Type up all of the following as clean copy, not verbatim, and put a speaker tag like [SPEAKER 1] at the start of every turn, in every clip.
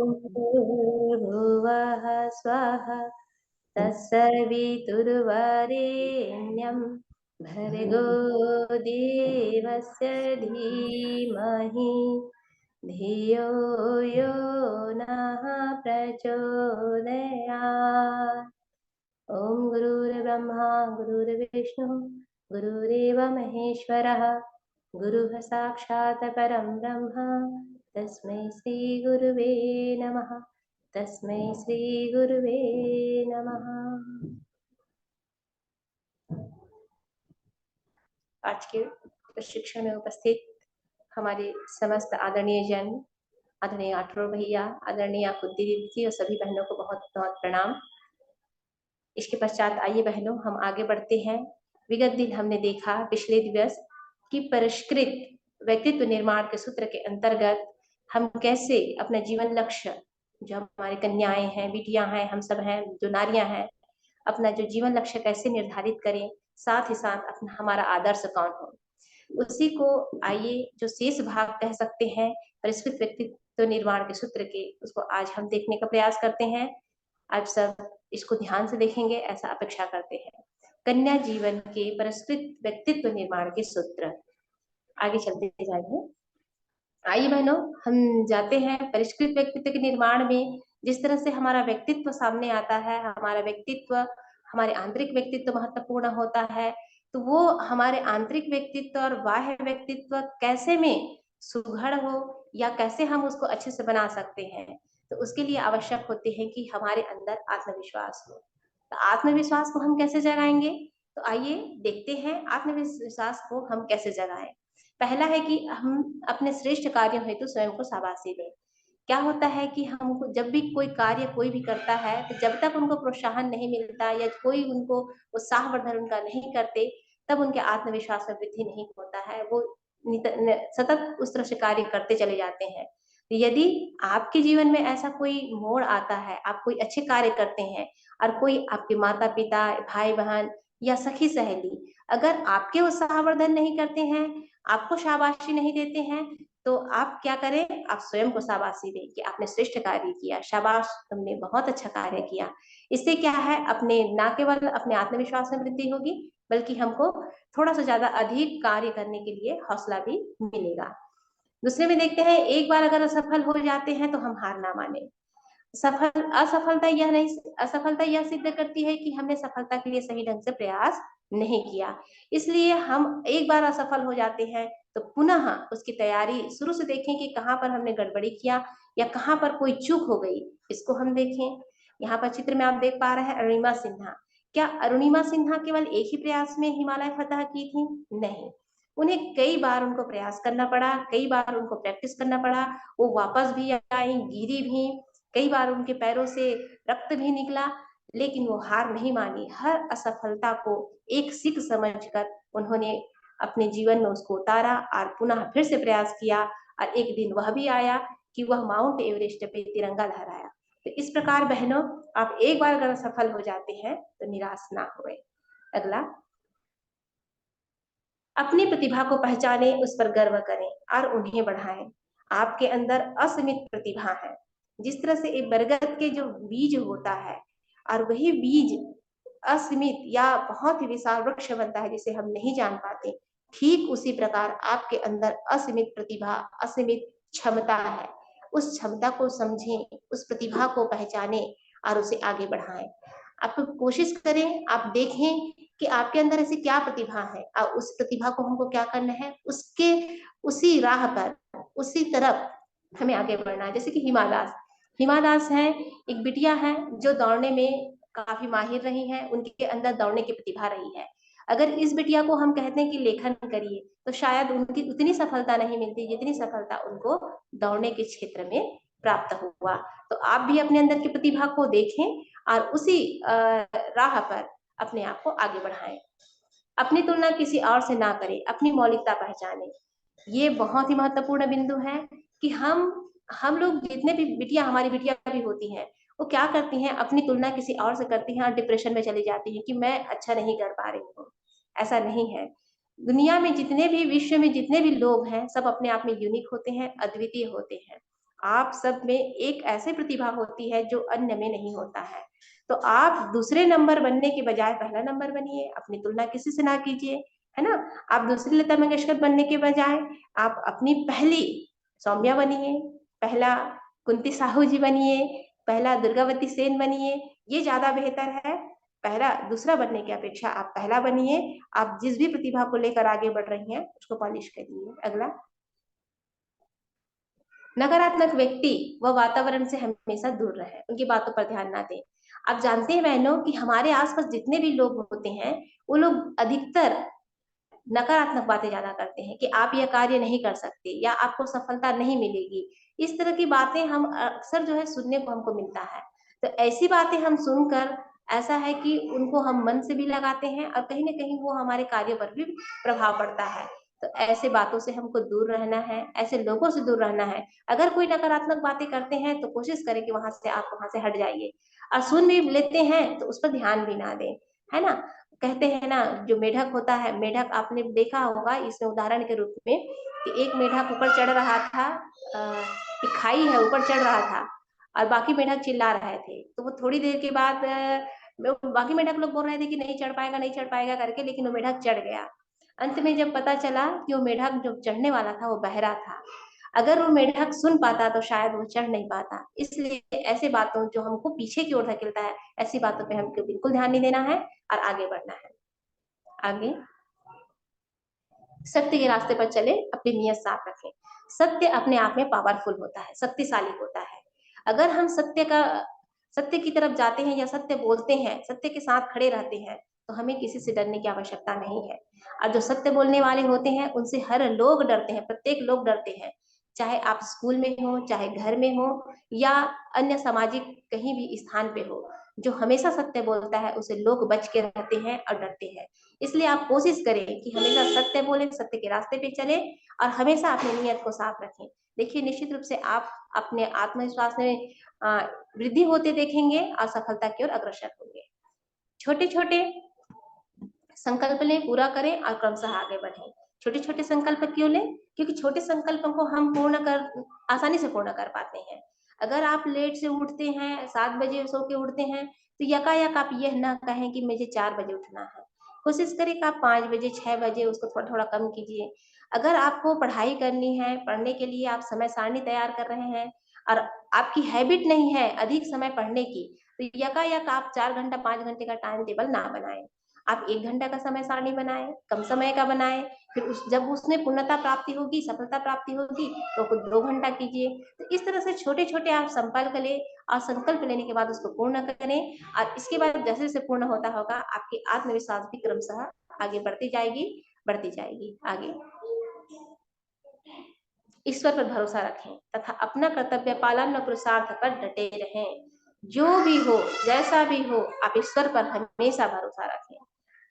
[SPEAKER 1] भूर्भुवः स्वः तत्सवितुर्वरेण्यं भर्गो देवस्य धीमहि धियो यो नः प्रचोदयात्। ॐ गुरुर्ब्रह्मा गुरुर्विष्णु गुरुरेव महेश्वरः गुरुः साक्षात् परं ब्रह्म तस्मै श्री गुरुवे नमः। तस्मै श्री गुरुवे नमः। आज के प्रशिक्षण में उपस्थित हमारे समस्त आदरणीय जन, आदरणीय आठौर भैया, आदरणीय कुद्दी दीदी और सभी बहनों को बहुत बहुत प्रणाम। इसके पश्चात आइए बहनों हम आगे बढ़ते हैं। विगत दिन हमने देखा पिछले दिवस कि परिष्कृत व्यक्तित्व निर्माण के सूत्र के अंतर्गत हम कैसे अपना जीवन लक्ष्य, जो हमारी कन्याएं हैं, बिटियां हैं, हम सब हैं, जो नारियां हैं, अपना जो जीवन लक्ष्य कैसे निर्धारित करें, साथ ही साथ अपना हमारा आदर्श कौन हो, उसी को आइए जो शेष भाग कह सकते हैं परिष्कृत व्यक्तित्व निर्माण के सूत्र के, उसको आज हम देखने का प्रयास करते हैं। आप सब इसको ध्यान से देखेंगे ऐसा अपेक्षा करते हैं। कन्या जीवन के परिष्कृत व्यक्तित्व निर्माण के सूत्र, आगे चलते जाएंगे। आइए बहनों हम जाते हैं परिष्कृत व्यक्तित्व के निर्माण में। जिस तरह से हमारा व्यक्तित्व सामने आता है, हमारा व्यक्तित्व, हमारे आंतरिक व्यक्तित्व महत्वपूर्ण होता है, तो वो हमारे आंतरिक व्यक्तित्व और बाह्य व्यक्तित्व कैसे में सुघड़ हो या कैसे हम उसको अच्छे से बना सकते हैं, तो उसके लिए आवश्यक होते हैं कि हमारे अंदर आत्मविश्वास हो। तो आत्मविश्वास को हम कैसे जगाएंगे, तो आइए देखते हैं आत्मविश्वास को हम कैसे जगाएं। पहला है कि हम अपने श्रेष्ठ कार्यों हेतु स्वयं को शाबाशी दें। क्या होता है कि हमको जब भी कोई कार्य कोई भी करता है, तो जब तक उनको प्रोत्साहन नहीं मिलता या कोई उनको उत्साहवर्धन उनका नहीं करते, तब उनके आत्मविश्वास में वृद्धि नहीं होता है। वो सतत उस तरह से कार्य करते चले जाते हैं। यदि आपके जीवन में ऐसा कोई मोड़ आता है, आप कोई अच्छे कार्य करते हैं और कोई आपके माता पिता, भाई बहन या सखी सहेली अगर आपके उत्साहवर्धन नहीं करते हैं, आपको शाबाशी नहीं देते हैं, तो आप क्या करें, आप स्वयं को शाबाशी दें कि आपने श्रेष्ठ कार्य किया, शाबाश तुमने बहुत अच्छा कार्य किया। इससे क्या है, अपने न केवल अपने आत्मविश्वास में वृद्धि होगी, बल्कि हमको थोड़ा सा ज्यादा अधिक कार्य करने के लिए हौसला भी मिलेगा। दूसरे में देखते हैं, एक बार अगर असफल हो जाते हैं तो हम हार ना माने। असफलता यह सिद्ध करती है कि हमने सफलता के लिए सही ढंग से प्रयास नहीं किया। इसलिए हम एक बार असफल हो जाते हैं तो पुनः उसकी तैयारी शुरू से देखें कि कहाँ पर हमने गड़बड़ी किया या कहाँ पर कोई चूक हो गई, इसको हम देखें। यहाँ पर चित्र में आप देख पा रहे हैं अरुणिमा सिन्हा। क्या अरुणिमा सिन्हा केवल एक ही प्रयास में हिमालय फतह की थी? नहीं, उन्हें कई बार उनको प्रयास करना पड़ा, कई बार उनको प्रैक्टिस करना पड़ा। वो वापस भी आई, गिरी भी, कई बार उनके पैरों से रक्त भी निकला, लेकिन वो हार नहीं मानी। हर असफलता को एक सीख समझकर उन्होंने अपने जीवन में उसको उतारा और पुनः फिर से प्रयास किया, और एक दिन वह भी आया कि वह माउंट एवरेस्ट पे तिरंगा लहराया। तो इस प्रकार बहनों, आप एक बार अगर सफल हो जाते हैं तो निराश ना हुए। अगला, अपनी प्रतिभा को पहचानें, उस पर गर्व करें और उन्हें बढ़ाएं। आपके अंदर असीमित प्रतिभा है। जिस तरह से एक बरगद के जो बीज होता है और वही बीज असीमित या बहुत ही विशाल वृक्ष बनता है जिसे हम नहीं जान पाते, ठीक उसी प्रकार आपके अंदर असीमित प्रतिभा, असीमित क्षमता है। उस क्षमता को समझें, उस प्रतिभा को पहचानें और उसे आगे बढ़ाएं। आप कोशिश करें, आप देखें कि आपके अंदर ऐसी क्या प्रतिभा है और उस प्रतिभा को हमको क्या करना है, उसके उसी राह पर, उसी तरफ हमें आगे बढ़ना है। जैसे कि हिमा दास है, एक बिटिया है जो दौड़ने में काफी माहिर रही है, उनके अंदर दौड़ने की प्रतिभा रही है। अगर इस बिटिया को हम कहते हैं कि लेखन करिए, तो शायद उनकी उतनी सफलता नहीं मिलती जितनी सफलता उनको दौड़ने के क्षेत्र में प्राप्त हुआ। तो आप भी अपने अंदर की प्रतिभा को देखें और उसी राह पर अपने आप को आगे बढ़ाएं। अपनी तुलना किसी और से ना करें, अपनी मौलिकता पहचानें। ये बहुत ही महत्वपूर्ण बिंदु है कि हम लोग जितने भी बिटिया, हमारी बिटिया भी होती हैं, वो क्या करती हैं, अपनी तुलना किसी और से करती हैं और डिप्रेशन में चली जाती हैं कि मैं अच्छा नहीं कर पा रही हूँ। ऐसा नहीं है। दुनिया में जितने भी, विश्व में जितने भी लोग हैं, सब अपने आप में यूनिक होते हैं, अद्वितीय होते हैं। आप सब में एक ऐसी प्रतिभा होती है जो अन्य में नहीं होता है। तो आप दूसरे नंबर बनने के बजाय पहला नंबर बनिए, अपनी तुलना किसी से ना कीजिए, है ना? आप दूसरी लता मंगेशकर बनने के बजाय आप अपनी पहली सौम्या बनिए, पहला कुंती साहू जी बनिए, पहला दुर्गावती सेन बनिए, ये ज्यादा बेहतर है। पहला दूसरा बनने की अपेक्षा आप पहला बनिए। आप जिस भी प्रतिभा को लेकर आगे बढ़ रही हैं उसको पॉलिश करिए। अगला, नकारात्मक व्यक्ति व वातावरण से हमेशा दूर रहे, उनकी बातों पर ध्यान ना दें। आप जानते हैं बहनों कि हमारे आसपास जितने भी लोग होते हैं वो लोग अधिकतर नकारात्मक बातें ज्यादा करते हैं कि आप यह कार्य नहीं कर सकते या आपको सफलता नहीं मिलेगी। इस तरह की बातें हम अक्सर जो है सुनने को हमको मिलता है। तो ऐसी बातें हम सुनकर ऐसा है कि उनको हम मन से भी लगाते हैं और कहीं ना कहीं वो हमारे कार्य पर भी प्रभाव पड़ता है। तो ऐसे बातों से हमको दूर रहना है, ऐसे लोगों से दूर रहना है। अगर कोई नकारात्मक बातें करते हैं तो कोशिश करें कि वहां से हट जाइए, और सुन भी लेते हैं तो उस पर ध्यान भी ना दें, है ना? कहते हैं ना, जो मेढक होता है, मेढक आपने देखा होगा इसमें उदाहरण के रूप में कि एक मेढक ऊपर चढ़ रहा था, कि खाई है ऊपर चढ़ रहा था और बाकी मेढक चिल्ला रहे थे। तो वो थोड़ी देर के बाद बाकी मेढक लोग बोल रहे थे कि नहीं चढ़ पाएगा नहीं चढ़ पाएगा करके, लेकिन वो मेढक चढ़ गया। अंत में जब पता चला कि वो मेढक जो चढ़ने वाला था वो बहरा था। अगर वो मेढक सुन पाता तो शायद वो चढ़ नहीं पाता। इसलिए ऐसे बातों जो हमको पीछे की ओर धकेलता है, ऐसी बातों पे हमको बिल्कुल ध्यान नहीं देना है और आगे बढ़ना है। आगे, सत्य के रास्ते पर चले, अपनी नीयत साफ रखें। सत्य अपने आप में पावरफुल होता है, शक्तिशाली होता है। अगर हम सत्य की तरफ जाते हैं या सत्य बोलते हैं, सत्य के साथ खड़े रहते हैं, तो हमें किसी से डरने की आवश्यकता नहीं है। और जो सत्य बोलने वाले होते हैं उनसे हर लोग डरते हैं, प्रत्येक लोग डरते हैं। चाहे आप स्कूल में हो, चाहे घर में हो, या अन्य सामाजिक कहीं भी स्थान पे हो, जो हमेशा सत्य बोलता है उसे लोग बच के रहते हैं और डरते हैं। इसलिए आप कोशिश करें कि हमेशा सत्य बोले, सत्य के रास्ते पे चले और हमेशा अपनी नीयत को साफ रखें। देखिए, निश्चित रूप से आप अपने आत्मविश्वास में वृद्धि होते देखेंगे और सफलता की ओर अग्रसर होंगे। छोटे छोटे संकल्प लें, पूरा करें और क्रमशः आगे बढ़ें। छोटे छोटे संकल्प क्यों लें? क्योंकि छोटे संकल्पों को हम आसानी से पूर्ण कर पाते हैं। अगर आप लेट से उठते हैं, 7 बजे सो के उठते हैं, तो यकायक आप यह ना कहें कि मुझे 4 बजे उठना है। कोशिश करें कि आप 5 बजे 6 बजे उसको थोड़ा थोड़ा कम कीजिए। अगर आपको पढ़ाई करनी है, पढ़ने के लिए आप समय सारणी तैयार कर रहे हैं और आपकी हैबिट नहीं है अधिक समय पढ़ने की, तो यकायक आप 4 घंटा 5 घंटे का टाइम टेबल ना बनाएं। आप 1 घंटा का समय सारणी बनाएं, कम समय का बनाएं। फिर जब उसमें पूर्णता प्राप्ति होगी, सफलता प्राप्ति होगी, तो कुछ 2 घंटा कीजिए। तो इस तरह से छोटे छोटे आप संपर्क ले और संकल्प लेने के बाद उसको पूर्ण करें। और इसके बाद जैसे जैसे पूर्ण होता होगा, आपकी आत्मविश्वास भी क्रमशः आगे बढ़ती जाएगी आगे। ईश्वर पर भरोसा रखें तथा अपना कर्तव्य पालन व पुरुषार्थ पर डटे रहें। जो भी हो, जैसा भी हो, आप ईश्वर पर हमेशा भरोसा रखें।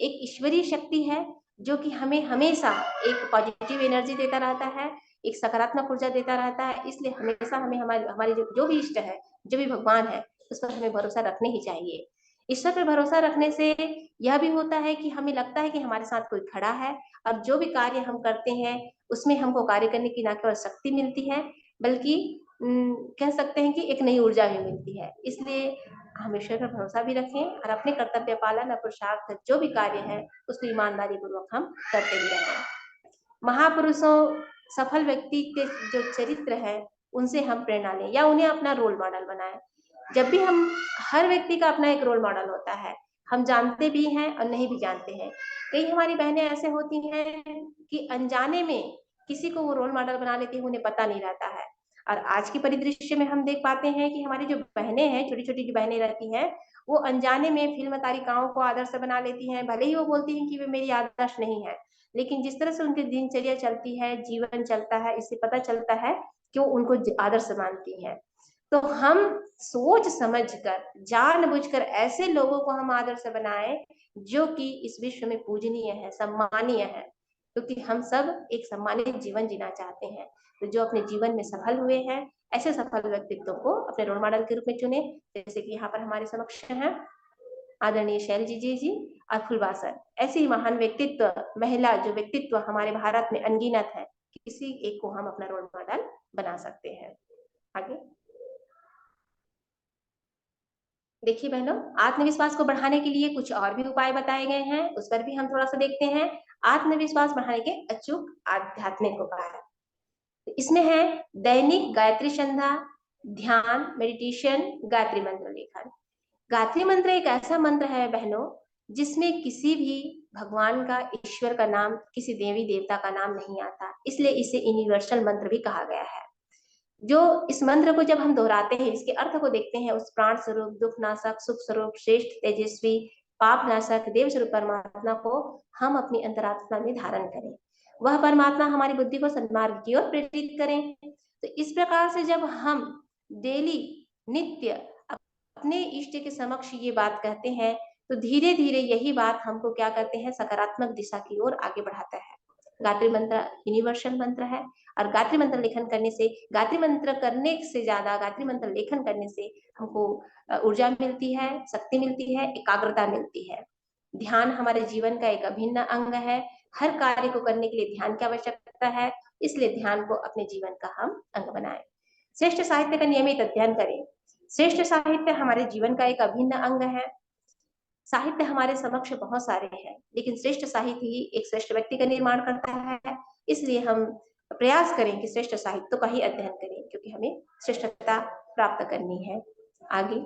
[SPEAKER 1] एक ईश्वरीय शक्ति है जो कि हमें हमेशा एक पॉजिटिव एनर्जी देता रहता है, एक सकारात्मक ऊर्जा देता रहता है। इसलिए हमेशा हमें हमारी हमारी जो भी इष्ट है, जो भी भगवान है, उस पर हमें भरोसा रखने ही चाहिए। ईश्वर पर भरोसा रखने से यह भी होता है कि हमें लगता है कि हमारे साथ कोई खड़ा है, और जो भी कार्य हम करते हैं उसमें हमको कार्य करने की ना केवल शक्ति मिलती है, बल्कि कह सकते हैं कि एक नई ऊर्जा भी मिलती है। इसलिए हम ईश्वर पर भरोसा भी रखें और अपने कर्तव्य पालन और पुरुषार्थ जो भी कार्य है उसको ईमानदारी पूर्वक हम करते भी रहें। महापुरुषों, सफल व्यक्ति के जो चरित्र है उनसे हम प्रेरणा लें या उन्हें अपना रोल मॉडल बनाएं। जब भी हम, हर व्यक्ति का अपना एक रोल मॉडल होता है, हम जानते भी हैं और नहीं भी जानते हैं। कई हमारी बहनें ऐसे होती हैं कि अनजाने में किसी को वो रोल मॉडल बना लेती है, उन्हें पता नहीं रहता है। और आज के परिदृश्य में हम देख पाते हैं कि हमारी जो बहनें हैं, छोटी छोटी जो बहनें रहती हैं, वो अनजाने में फिल्म तारिकाओं को आदर्श बना लेती हैं। भले ही वो बोलती हैं कि वे मेरी आदर्श नहीं है, लेकिन जिस तरह से उनकी दिनचर्या चलती है, जीवन चलता है, इससे पता चलता है कि वो उनको आदर्श मानती हैं। तो हम सोच समझकर, जानबूझकर ऐसे लोगों को हम आदर्श बनाएं जो कि इस विश्व में पूजनीय है, सम्मानीय है, क्योंकि हम सब एक सम्मानित जीवन जीना चाहते हैं। तो जो अपने जीवन में सफल हुए हैं, ऐसे सफल व्यक्तित्व को अपने रोल मॉडल के रूप में चुने। जैसे कि यहाँ पर हमारे समक्ष हैं आदरणीय शैलजी जी और फुलवासन। ऐसी महान व्यक्तित्व, महिला जो व्यक्तित्व हमारे भारत में अनगिनत है, किसी एक को हम अपना रोल मॉडल बना सकते हैं। आगे देखिए बहनों, आत्मविश्वास को बढ़ाने के लिए कुछ और भी उपाय बताए गए हैं, उस पर भी हम थोड़ा सा देखते हैं। आत्मविश्वास बढ़ाने के अचूक आध्यात्मिक उपाय, तो इसमें है दैनिक गायत्री संध्या, ध्यान, मेडिटेशन, गायत्री मंत्र लेखन। गायत्री मंत्र एक ऐसा मंत्र है बहनों, जिसमें किसी भी भगवान का, ईश्वर का नाम, किसी देवी देवता का नाम नहीं आता, इसलिए इसे यूनिवर्सल मंत्र भी कहा गया है। जो इस मंत्र को जब हम दोहराते हैं, इसके अर्थ को देखते हैं, उस प्राण स्वरूप, दुख नाशक, सुख स्वरूप, श्रेष्ठ, तेजस्वी, पाप नाशक, देव स्वरूप परमात्मा को हम अपनी अंतरात्मा में धारण करें। वह परमात्मा हमारी बुद्धि को सन्मार्ग की ओर प्रेरित करें। तो इस प्रकार से जब हम डेली, नित्य अपने इष्ट के समक्ष ये बात कहते हैं, तो धीरे धीरे यही बात हमको क्या करते हैं, सकारात्मक दिशा की ओर आगे बढ़ाता है। गायत्री मंत्र यूनिवर्सल मंत्र है, और गायत्री मंत्र लेखन करने से, गायत्री मंत्र करने से ज्यादा गायत्री मंत्र लेखन करने से हमको ऊर्जा मिलती है, शक्ति मिलती है, एकाग्रता मिलती है। ध्यान हमारे जीवन का एक अभिन्न अंग है। हर कार्य को करने के लिए ध्यान की आवश्यकता है, इसलिए ध्यान को अपने जीवन का हम अंग बनाएं। श्रेष्ठ साहित्य का नियमित अध्ययन करें। श्रेष्ठ साहित्य हमारे जीवन का एक अभिन्न अंग है। साहित्य हमारे समक्ष बहुत सारे हैं, लेकिन श्रेष्ठ साहित्य ही एक श्रेष्ठ व्यक्ति का निर्माण करता है। इसलिए हम प्रयास करें कि श्रेष्ठ साहित्य का ही अध्ययन करें, क्योंकि हमें श्रेष्ठता प्राप्त करनी है। आगे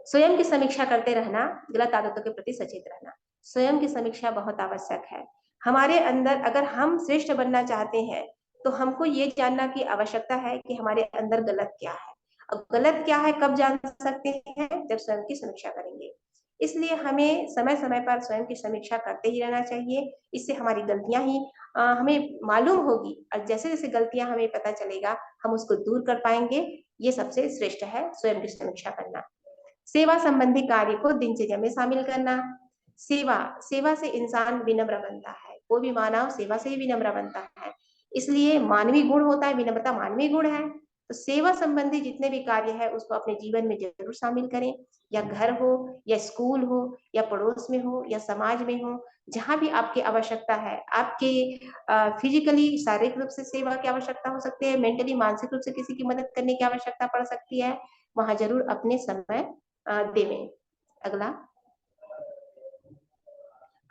[SPEAKER 1] स्वयं की समीक्षा करते रहना, गलत आदतों के प्रति सचेत रहना। स्वयं की समीक्षा बहुत आवश्यक है। हमारे अंदर अगर हम श्रेष्ठ बनना चाहते हैं, तो हमको ये जानना की आवश्यकता है कि हमारे अंदर गलत क्या है। और गलत क्या है कब जान सकते हैं, जब स्वयं की समीक्षा करेंगे। इसलिए हमें समय समय पर स्वयं की समीक्षा करते ही रहना चाहिए। इससे हमारी गलतियां ही हमें मालूम होगी, और जैसे जैसे गलतियां हमें पता चलेगा, हम उसको दूर कर पाएंगे। ये सबसे श्रेष्ठ है, स्वयं की समीक्षा करना। सेवा संबंधी कार्य को दिनचर्या में शामिल करना। सेवा, सेवा से इंसान विनम्र बनता है। कोई भी मानव सेवा से ही विनम्र बनता है, इसलिए मानवीय गुण होता है, विनम्रता मानवीय गुण है। तो सेवा संबंधी जितने भी कार्य है, उसको अपने जीवन में जरूर शामिल करें। या घर हो, या स्कूल हो, या पड़ोस में हो, या समाज में हो, जहां भी आपकी आवश्यकता है, आपके फिजिकली, शारीरिक रूप से सेवा की आवश्यकता हो सकती है, मेंटली, मानसिक रूप से किसी की मदद करने की आवश्यकता पड़ सकती है, वहां जरूर अपने समय देवें। अगला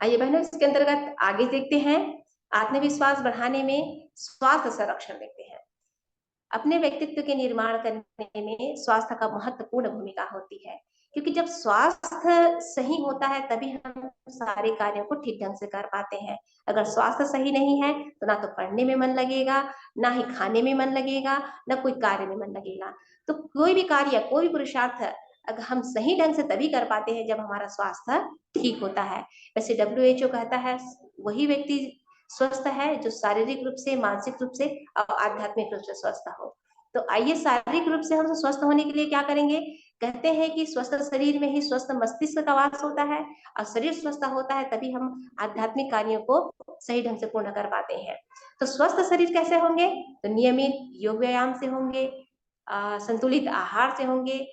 [SPEAKER 1] आइए बहनों, इसके अंतर्गत आगे देखते हैं, आत्मविश्वास बढ़ाने में स्वास्थ्य संरक्षण देखते हैं। अपने व्यक्तित्व के निर्माण करने में स्वास्थ्य का महत्वपूर्ण भूमिका होती है, क्योंकि जब स्वास्थ्य सही होता है, तभी हम सारे कार्यों को ठीक ढंग से कर पाते हैं। अगर स्वास्थ्य सही नहीं है, तो ना तो पढ़ने में मन लगेगा, ना ही खाने में मन लगेगा, ना कोई कार्य में मन लगेगा। तो कोई भी कार्य, कोई भी पुरुषार्थ अगर हम सही ढंग से तभी कर पाते हैं, जब हमारा स्वास्थ्य ठीक होता है। वैसे WHO कहता है, वही व्यक्ति स्वस्थ है जो शारीरिक रूप से, मानसिक रूप से और आध्यात्मिक रूप से स्वस्थ हो। तो आइए, शारीरिक रूप से हम स्वस्थ होने के लिए क्या करेंगे। कहते हैं कि स्वस्थ शरीर में ही स्वस्थ मस्तिष्क का वास होता है, और शरीर स्वस्थ होता है तभी हम आध्यात्मिक कार्यों को सही ढंग से पूर्ण कर पाते हैं। तो स्वस्थ शरीर कैसे होंगे, तो नियमित योग व्यायाम से होंगे, संतुलित आहार से होंगे,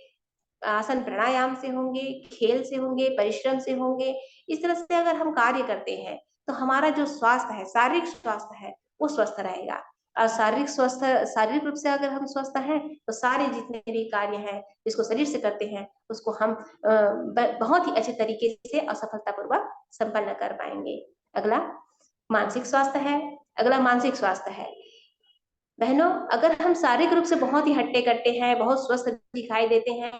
[SPEAKER 1] आसन प्राणायाम से होंगे, खेल से होंगे, परिश्रम से होंगे। इस तरह से अगर हम कार्य करते हैं, तो हमारा जो स्वास्थ्य है, शारीरिक स्वास्थ्य है, वो स्वस्थ रहेगा। और शारीरिक रूप से अगर हम स्वस्थ हैं, तो सारे जितने भी कार्य हैं जिसको शरीर से करते हैं, उसको हम बहुत ही अच्छे तरीके से और सफलतापूर्वक संपन्न कर पाएंगे। अगला मानसिक स्वास्थ्य है। अगला मानसिक स्वास्थ्य है बहनों, अगर हम शारीरिक रूप से बहुत ही हट्टे कट्टे हैं, बहुत स्वस्थ दिखाई देते हैं,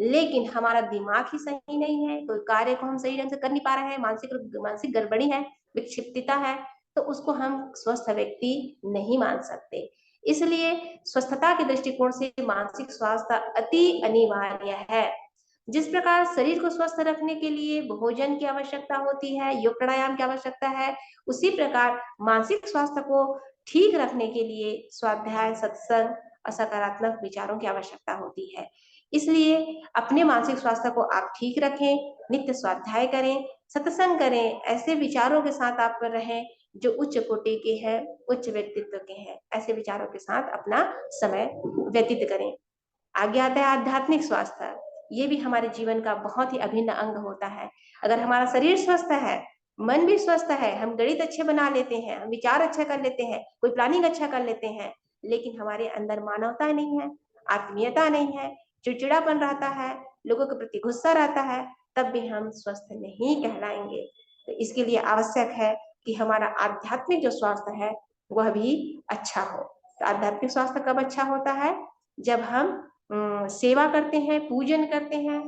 [SPEAKER 1] लेकिन हमारा दिमाग ही सही नहीं है, कोई कार्य को हम सही ढंग से कर नहीं पा रहे हैं, मानसिक गड़बड़ी है, विक्षिप्तता है, तो उसको हम स्वस्थ व्यक्ति नहीं मान सकते। इसलिए स्वस्थता के दृष्टिकोण से मानसिक स्वास्थ्य अति अनिवार्य है। जिस प्रकार शरीर को स्वस्थ रखने के लिए भोजन की आवश्यकता होती है, योग प्राणायाम की आवश्यकता है, उसी प्रकार मानसिक स्वास्थ्य को ठीक रखने के लिए स्वाध्याय, सत्संग और सकारात्मक विचारों की आवश्यकता होती है। इसलिए अपने मानसिक स्वास्थ्य को आप ठीक रखें, नित्य स्वाध्याय करें, सत्संग करें, ऐसे विचारों के साथ आप रहें जो उच्च कोटि के हैं, उच्च व्यक्तित्व के हैं। ऐसे विचारों के साथ अपना समय व्यतीत करें। आगे आता है आध्यात्मिक स्वास्थ्य। ये भी हमारे जीवन का बहुत ही अभिन्न अंग होता है। अगर हमारा शरीर स्वस्थ है, मन भी स्वस्थ है, हम गणित अच्छे बना लेते हैं, हम विचार अच्छा कर लेते हैं, कोई प्लानिंग अच्छा कर लेते हैं, लेकिन हमारे अंदर मानवता नहीं है, आत्मीयता नहीं है, चिड़चिड़ापन रहता है, लोगों के प्रति गुस्सा रहता है, तब भी हम स्वस्थ नहीं कहलाएंगे। तो इसके लिए आवश्यक है कि हमारा आध्यात्मिक जो स्वास्थ्य है वह भी अच्छा हो। तो आध्यात्मिक स्वास्थ्य कब अच्छा होता है? जब हम सेवा करते हैं, पूजन करते हैं,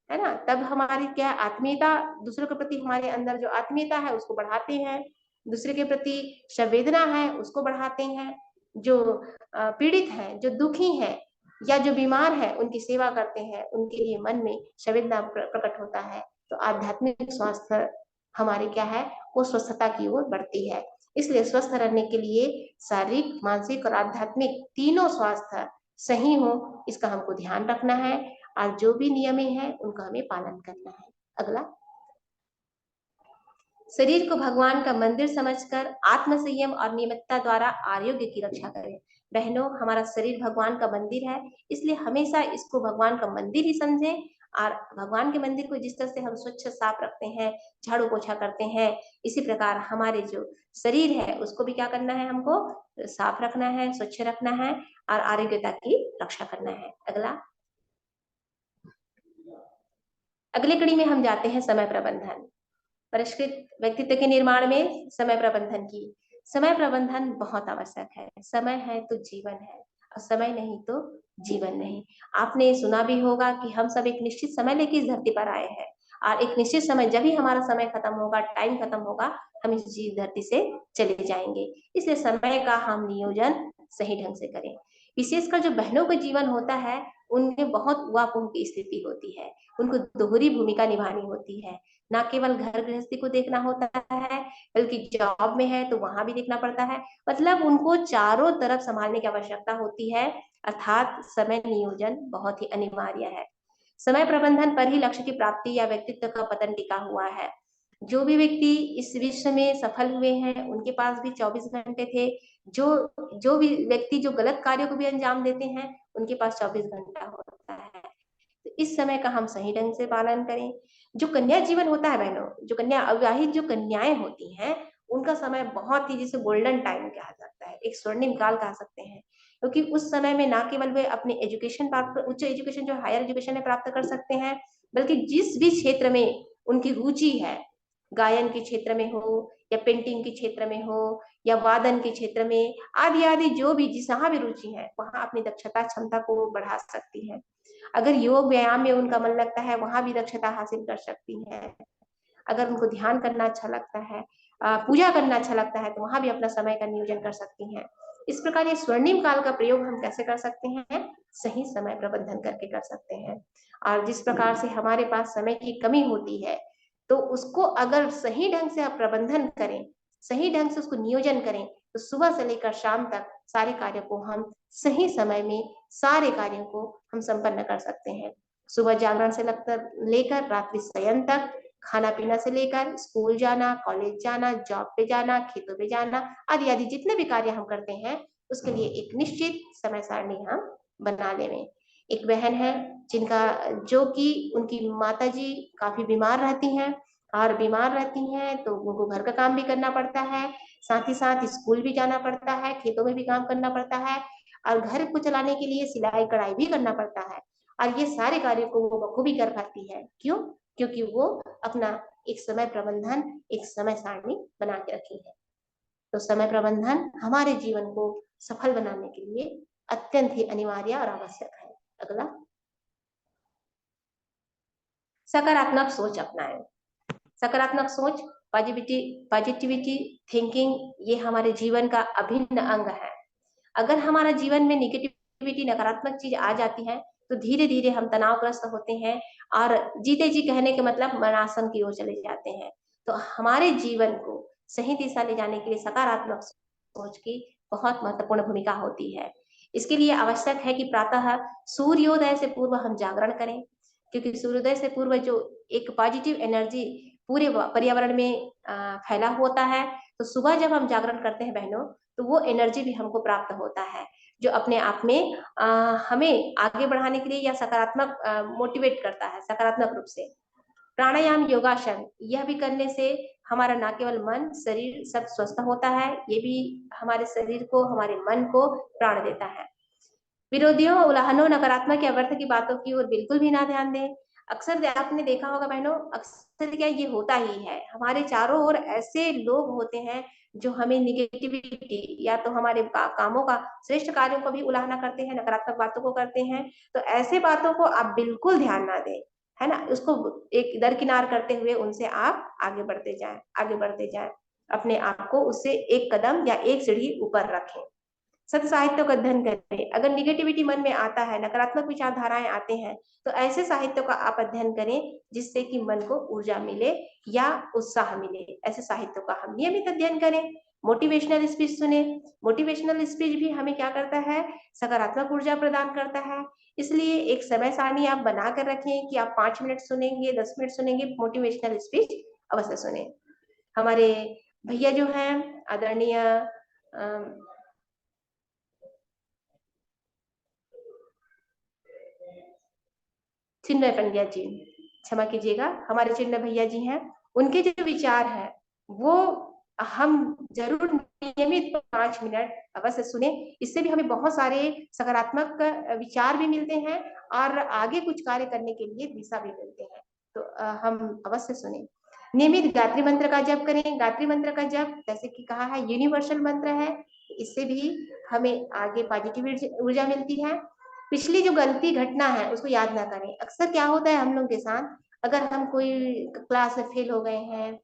[SPEAKER 1] है ना, तब हमारी क्या आत्मीयता, दूसरों के प्रति हमारे अंदर जो आत्मीयता है उसको बढ़ाते हैं, दूसरे के प्रति संवेदना है उसको बढ़ाते हैं, जो पीड़ित हैं, जो दुखी हैं या जो बीमार है उनकी सेवा करते हैं, उनके लिए मन में संवेदना प्रकट होता है। तो आध्यात्मिक स्वास्थ्य हमारे क्या है, वो स्वस्थता की ओर बढ़ती है। इसलिए स्वस्थ रहने के लिए शारीरिक, मानसिक और आध्यात्मिक तीनों स्वास्थ्य सही हो, इसका हमको ध्यान रखना है और जो भी नियम है उनका हमें पालन करना है। अगला, शरीर को भगवान का मंदिर समझकर आत्म संयम और नियमितता द्वारा आरोग्य की रक्षा करें। बहनों, हमारा शरीर भगवान का मंदिर है, इसलिए हमेशा इसको भगवान का मंदिर ही समझें। और भगवान के मंदिर को जिस तरह से हम स्वच्छ साफ रखते हैं, झाड़ू पोछा करते हैं, इसी प्रकार हमारे जो शरीर है उसको भी क्या करना है, हमको साफ रखना है, स्वच्छ रखना है और आरोग्यता की रक्षा करना है। अगला, अगले कड़ी में हम जाते हैं समय प्रबंधन। परिष्कृत व्यक्तित्व के निर्माण में समय प्रबंधन की, समय प्रबंधन बहुत आवश्यक है। समय है तो जीवन है और समय नहीं तो जीवन नहीं। आपने सुना भी होगा कि हम सब एक निश्चित समय लेके इस धरती पर आए हैं और एक निश्चित समय, जब ही हमारा समय खत्म होगा, टाइम खत्म होगा, हम इस जीव धरती से चले जाएंगे। इसलिए समय का हम नियोजन सही ढंग से करें। विशेषकर जो बहनों का जीवन होता है उनमें बहुत उहापोह की स्थिति होती है, उनको दोहरी भूमिका निभानी होती है। ना केवल घर गृहस्थी को देखना होता है, बल्कि जॉब में है तो वहां भी देखना पड़ता है। मतलब उनको चारों तरफ संभालने की आवश्यकता होती है, अर्थात समय नियोजन बहुत ही अनिवार्य है। समय प्रबंधन पर ही लक्ष्य की प्राप्ति या व्यक्तित्व का पतन टिका हुआ है। जो भी व्यक्ति इस विश्व में सफल हुए हैं उनके पास भी 24 घंटे थे। जो जो भी व्यक्ति जो गलत कार्यों को भी अंजाम देते हैं उनके पास 24 घंटा होता है। तो इस समय का हम सही ढंग से पालन करें। जो कन्या जीवन होता है बहनों, जो कन्या अविवाहित जो कन्याएं होती हैं, उनका समय बहुत ही, जिसे गोल्डन टाइम कहा जाता है, एक स्वर्णिम काल कह सकते हैं, क्योंकि उस समय में ना केवल वे अपने एजुकेशन प्राप्त, उच्च एजुकेशन जो हायर एजुकेशन है प्राप्त कर सकते हैं, बल्कि जिस भी क्षेत्र में उनकी रुचि है, गायन के क्षेत्र में हो या पेंटिंग के क्षेत्र में हो या वादन के क्षेत्र में, आदि आदि, जो भी जहाँ भी रुचि है वहां अपनी दक्षता क्षमता को बढ़ा सकती है। अगर योग व्यायाम में उनका मन लगता है वहां भी दक्षता हासिल कर सकती है। अगर उनको ध्यान करना अच्छा लगता है, पूजा करना अच्छा लगता है, तो वहां भी अपना समय का नियोजन कर सकती हैं। इस प्रकार ये स्वर्णिम काल का प्रयोग हम कैसे कर सकते हैं? सही समय प्रबंधन करके कर सकते हैं। और जिस प्रकार से हमारे पास समय की कमी होती है, तो उसको अगर सही ढंग से आप प्रबंधन करें, सही ढंग से उसको नियोजन करें, तो सुबह से लेकर शाम तक सारे कार्यों को हम सही समय में, सारे कार्यों को हम संपन्न कर सकते हैं। सुबह जागरण से लेकर रात्रि शयन तक, खाना पीना से लेकर स्कूल जाना, कॉलेज जाना, जॉब पे जाना, खेतों पे जाना, आदि आदि जितने भी कार्य हम करते हैं उसके लिए एक निश्चित समय सारणी हम बना लें। एक बहन है जिनका, जो कि उनकी माता जी काफी बीमार रहती हैं, और बीमार रहती हैं तो उनको घर का काम भी करना पड़ता है, साथ ही साथ स्कूल भी जाना पड़ता है, खेतों में भी काम करना पड़ता है, और घर को चलाने के लिए सिलाई कढ़ाई भी करना पड़ता है। और ये सारे कार्यों को वो बखूबी कर पाती है। क्यों? क्योंकि वो अपना एक समय प्रबंधन, एक समय सारणी बना के रखी है। तो समय प्रबंधन हमारे जीवन को सफल बनाने के लिए अत्यंत ही अनिवार्य और आवश्यक है। अगला, सकारात्मक सोच अपनाएं। सकारात्मक सोच, पॉजिटिविटी पॉजिटिविटी थिंकिंग, ये हमारे जीवन का अभिन्न अंग है। अगर हमारा जीवन में निगेटिविटी, नकारात्मक चीज आ जाती है, तो धीरे धीरे हम तनावग्रस्त होते हैं और जीते जी कहने के मतलब मरणासन की ओर चले जाते हैं। तो हमारे जीवन को सही दिशा ले जाने के लिए सकारात्मक सोच की बहुत महत्वपूर्ण भूमिका होती है। इसके लिए आवश्यक है कि प्रातः सूर्योदय से पूर्व हम जागरण करें, क्योंकि सूर्योदय से पूर्व जो एक पॉजिटिव एनर्जी पूरे पर्यावरण में फैला होता है, तो सुबह जब हम जागरण करते हैं बहनों, तो वो एनर्जी भी हमको प्राप्त होता है, जो अपने आप में हमें आगे बढ़ाने के लिए या सकारात्मक मोटिवेट करता है, सकारात्मक रूप से। प्राणायाम, योगासन, यह भी करने से हमारा ना केवल मन, शरीर सब स्वस्थ होता है, ये भी हमारे शरीर को, हमारे मन को प्राण देता है। विरोधियों, उल्हानों, नकारात्मक या व्यर्थ की बातों की ओर बिल्कुल भी ना ध्यान दें। अक्सर आपने देखा होगा बहनों, अक्सर क्या ये होता ही है, हमारे चारों ओर ऐसे लोग होते हैं जो हमें निगेटिविटी या तो हमारे कामों का, श्रेष्ठ कार्यों को भी उलाहना करते हैं, नकारात्मक बातों को करते हैं। तो ऐसे बातों को आप बिल्कुल ध्यान ना दें, है ना। उसको एक दरकिनार करते हुए उनसे आप आगे बढ़ते जाएं, आगे बढ़ते जाएं, अपने आप को उससे एक कदम या एक सीढ़ी ऊपर रखें। सत्य साहित्य का अध्ययन करें। अगर निगेटिविटी मन में आता है, नकारात्मक विचारधाराएं आते हैं, तो ऐसे साहित्य का आप अध्ययन करें जिससे कि मन को ऊर्जा मिले या उत्साह मिले। ऐसे साहित्यों का हम नियमित अध्ययन करें। मोटिवेशनल स्पीच सुने। मोटिवेशनल स्पीच भी हमें क्या करता है, सकारात्मक ऊर्जा प्रदान करता है। इसलिए एक समय सारणी आप बना कर रखें कि आप 5 मिनट सुनेंगे, 10 मिनट सुनेंगे, मोटिवेशनल स्पीच अवश्य सुने। हमारे भैया जो हैं आदरणीय चिन्मय पंड्या जी, क्षमा कीजिएगा, हमारे चिन्मय भैया जी हैं, उनके जो विचार है वो हम जरूर नियमित 5 मिनट अवश्य सुने। इससे भी हमें बहुत सारे सकारात्मक विचार भी मिलते हैं और आगे कुछ कार्य करने के लिए दिशा भी मिलते हैं। तो हम अवश्य सुने। नियमित गायत्री मंत्र का जप करें। गायत्री मंत्र का जप जैसे कि कहा है यूनिवर्सल मंत्र है, इससे भी हमें आगे पॉजिटिव ऊर्जा मिलती है। पिछली जो गलती घटना है उसको याद ना करें। अक्सर क्या होता है हम लोग के साथ, अगर हम कोई क्लास में फेल हो गए हैं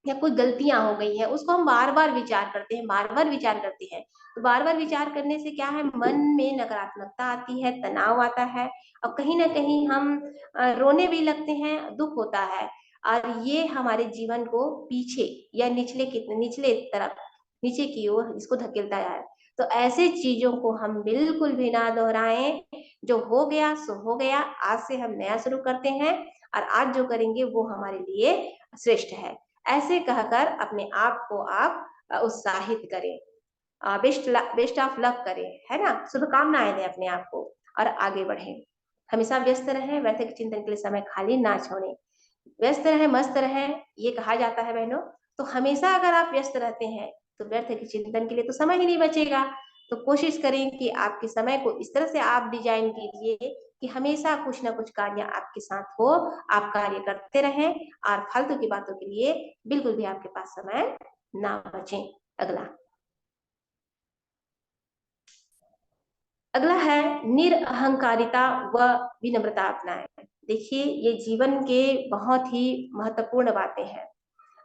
[SPEAKER 1] या कोई गलतियां हो गई है, उसको हम बार बार विचार करते हैं, बार बार विचार करते हैं। तो बार बार विचार करने से क्या है, मन में नकारात्मकता आती है, तनाव आता है और कहीं ना कहीं हम रोने भी लगते हैं, दुख होता है और ये हमारे जीवन को पीछे या निचले तरफ, नीचे की ओर इसको धकेलता है। तो ऐसे चीजों को हम बिल्कुल भी ना दोहराएं। जो हो गया सो हो गया, आज से हम नया शुरू करते हैं और आज जो करेंगे वो हमारे लिए श्रेष्ठ है। ऐसे कहकर अपने आप को आप उत्साहित करें, बेस्ट ऑफ लक करें, है ना। शुभकामनाएं दें अपने आप को और आगे बढ़ें। हमेशा व्यस्त रहें, व्यर्थ के चिंतन के लिए समय खाली ना छोड़ें। व्यस्त रहें, मस्त रहें, ये कहा जाता है बहनों। तो हमेशा अगर आप व्यस्त रहते हैं तो व्यर्थ के चिंतन के लिए तो समय ही नहीं बचेगा। तो कोशिश करें कि आपके समय को इस तरह से आप डिजाइन कीजिए कि हमेशा कुछ ना कुछ कार्य आपके साथ हो, आप कार्य करते रहें और फालतू की बातों के लिए बिल्कुल भी आपके पास समय ना बचे। अगला अगला है निरअहंकारिता व विनम्रता अपनाएं। देखिए ये जीवन के बहुत ही महत्वपूर्ण बातें हैं।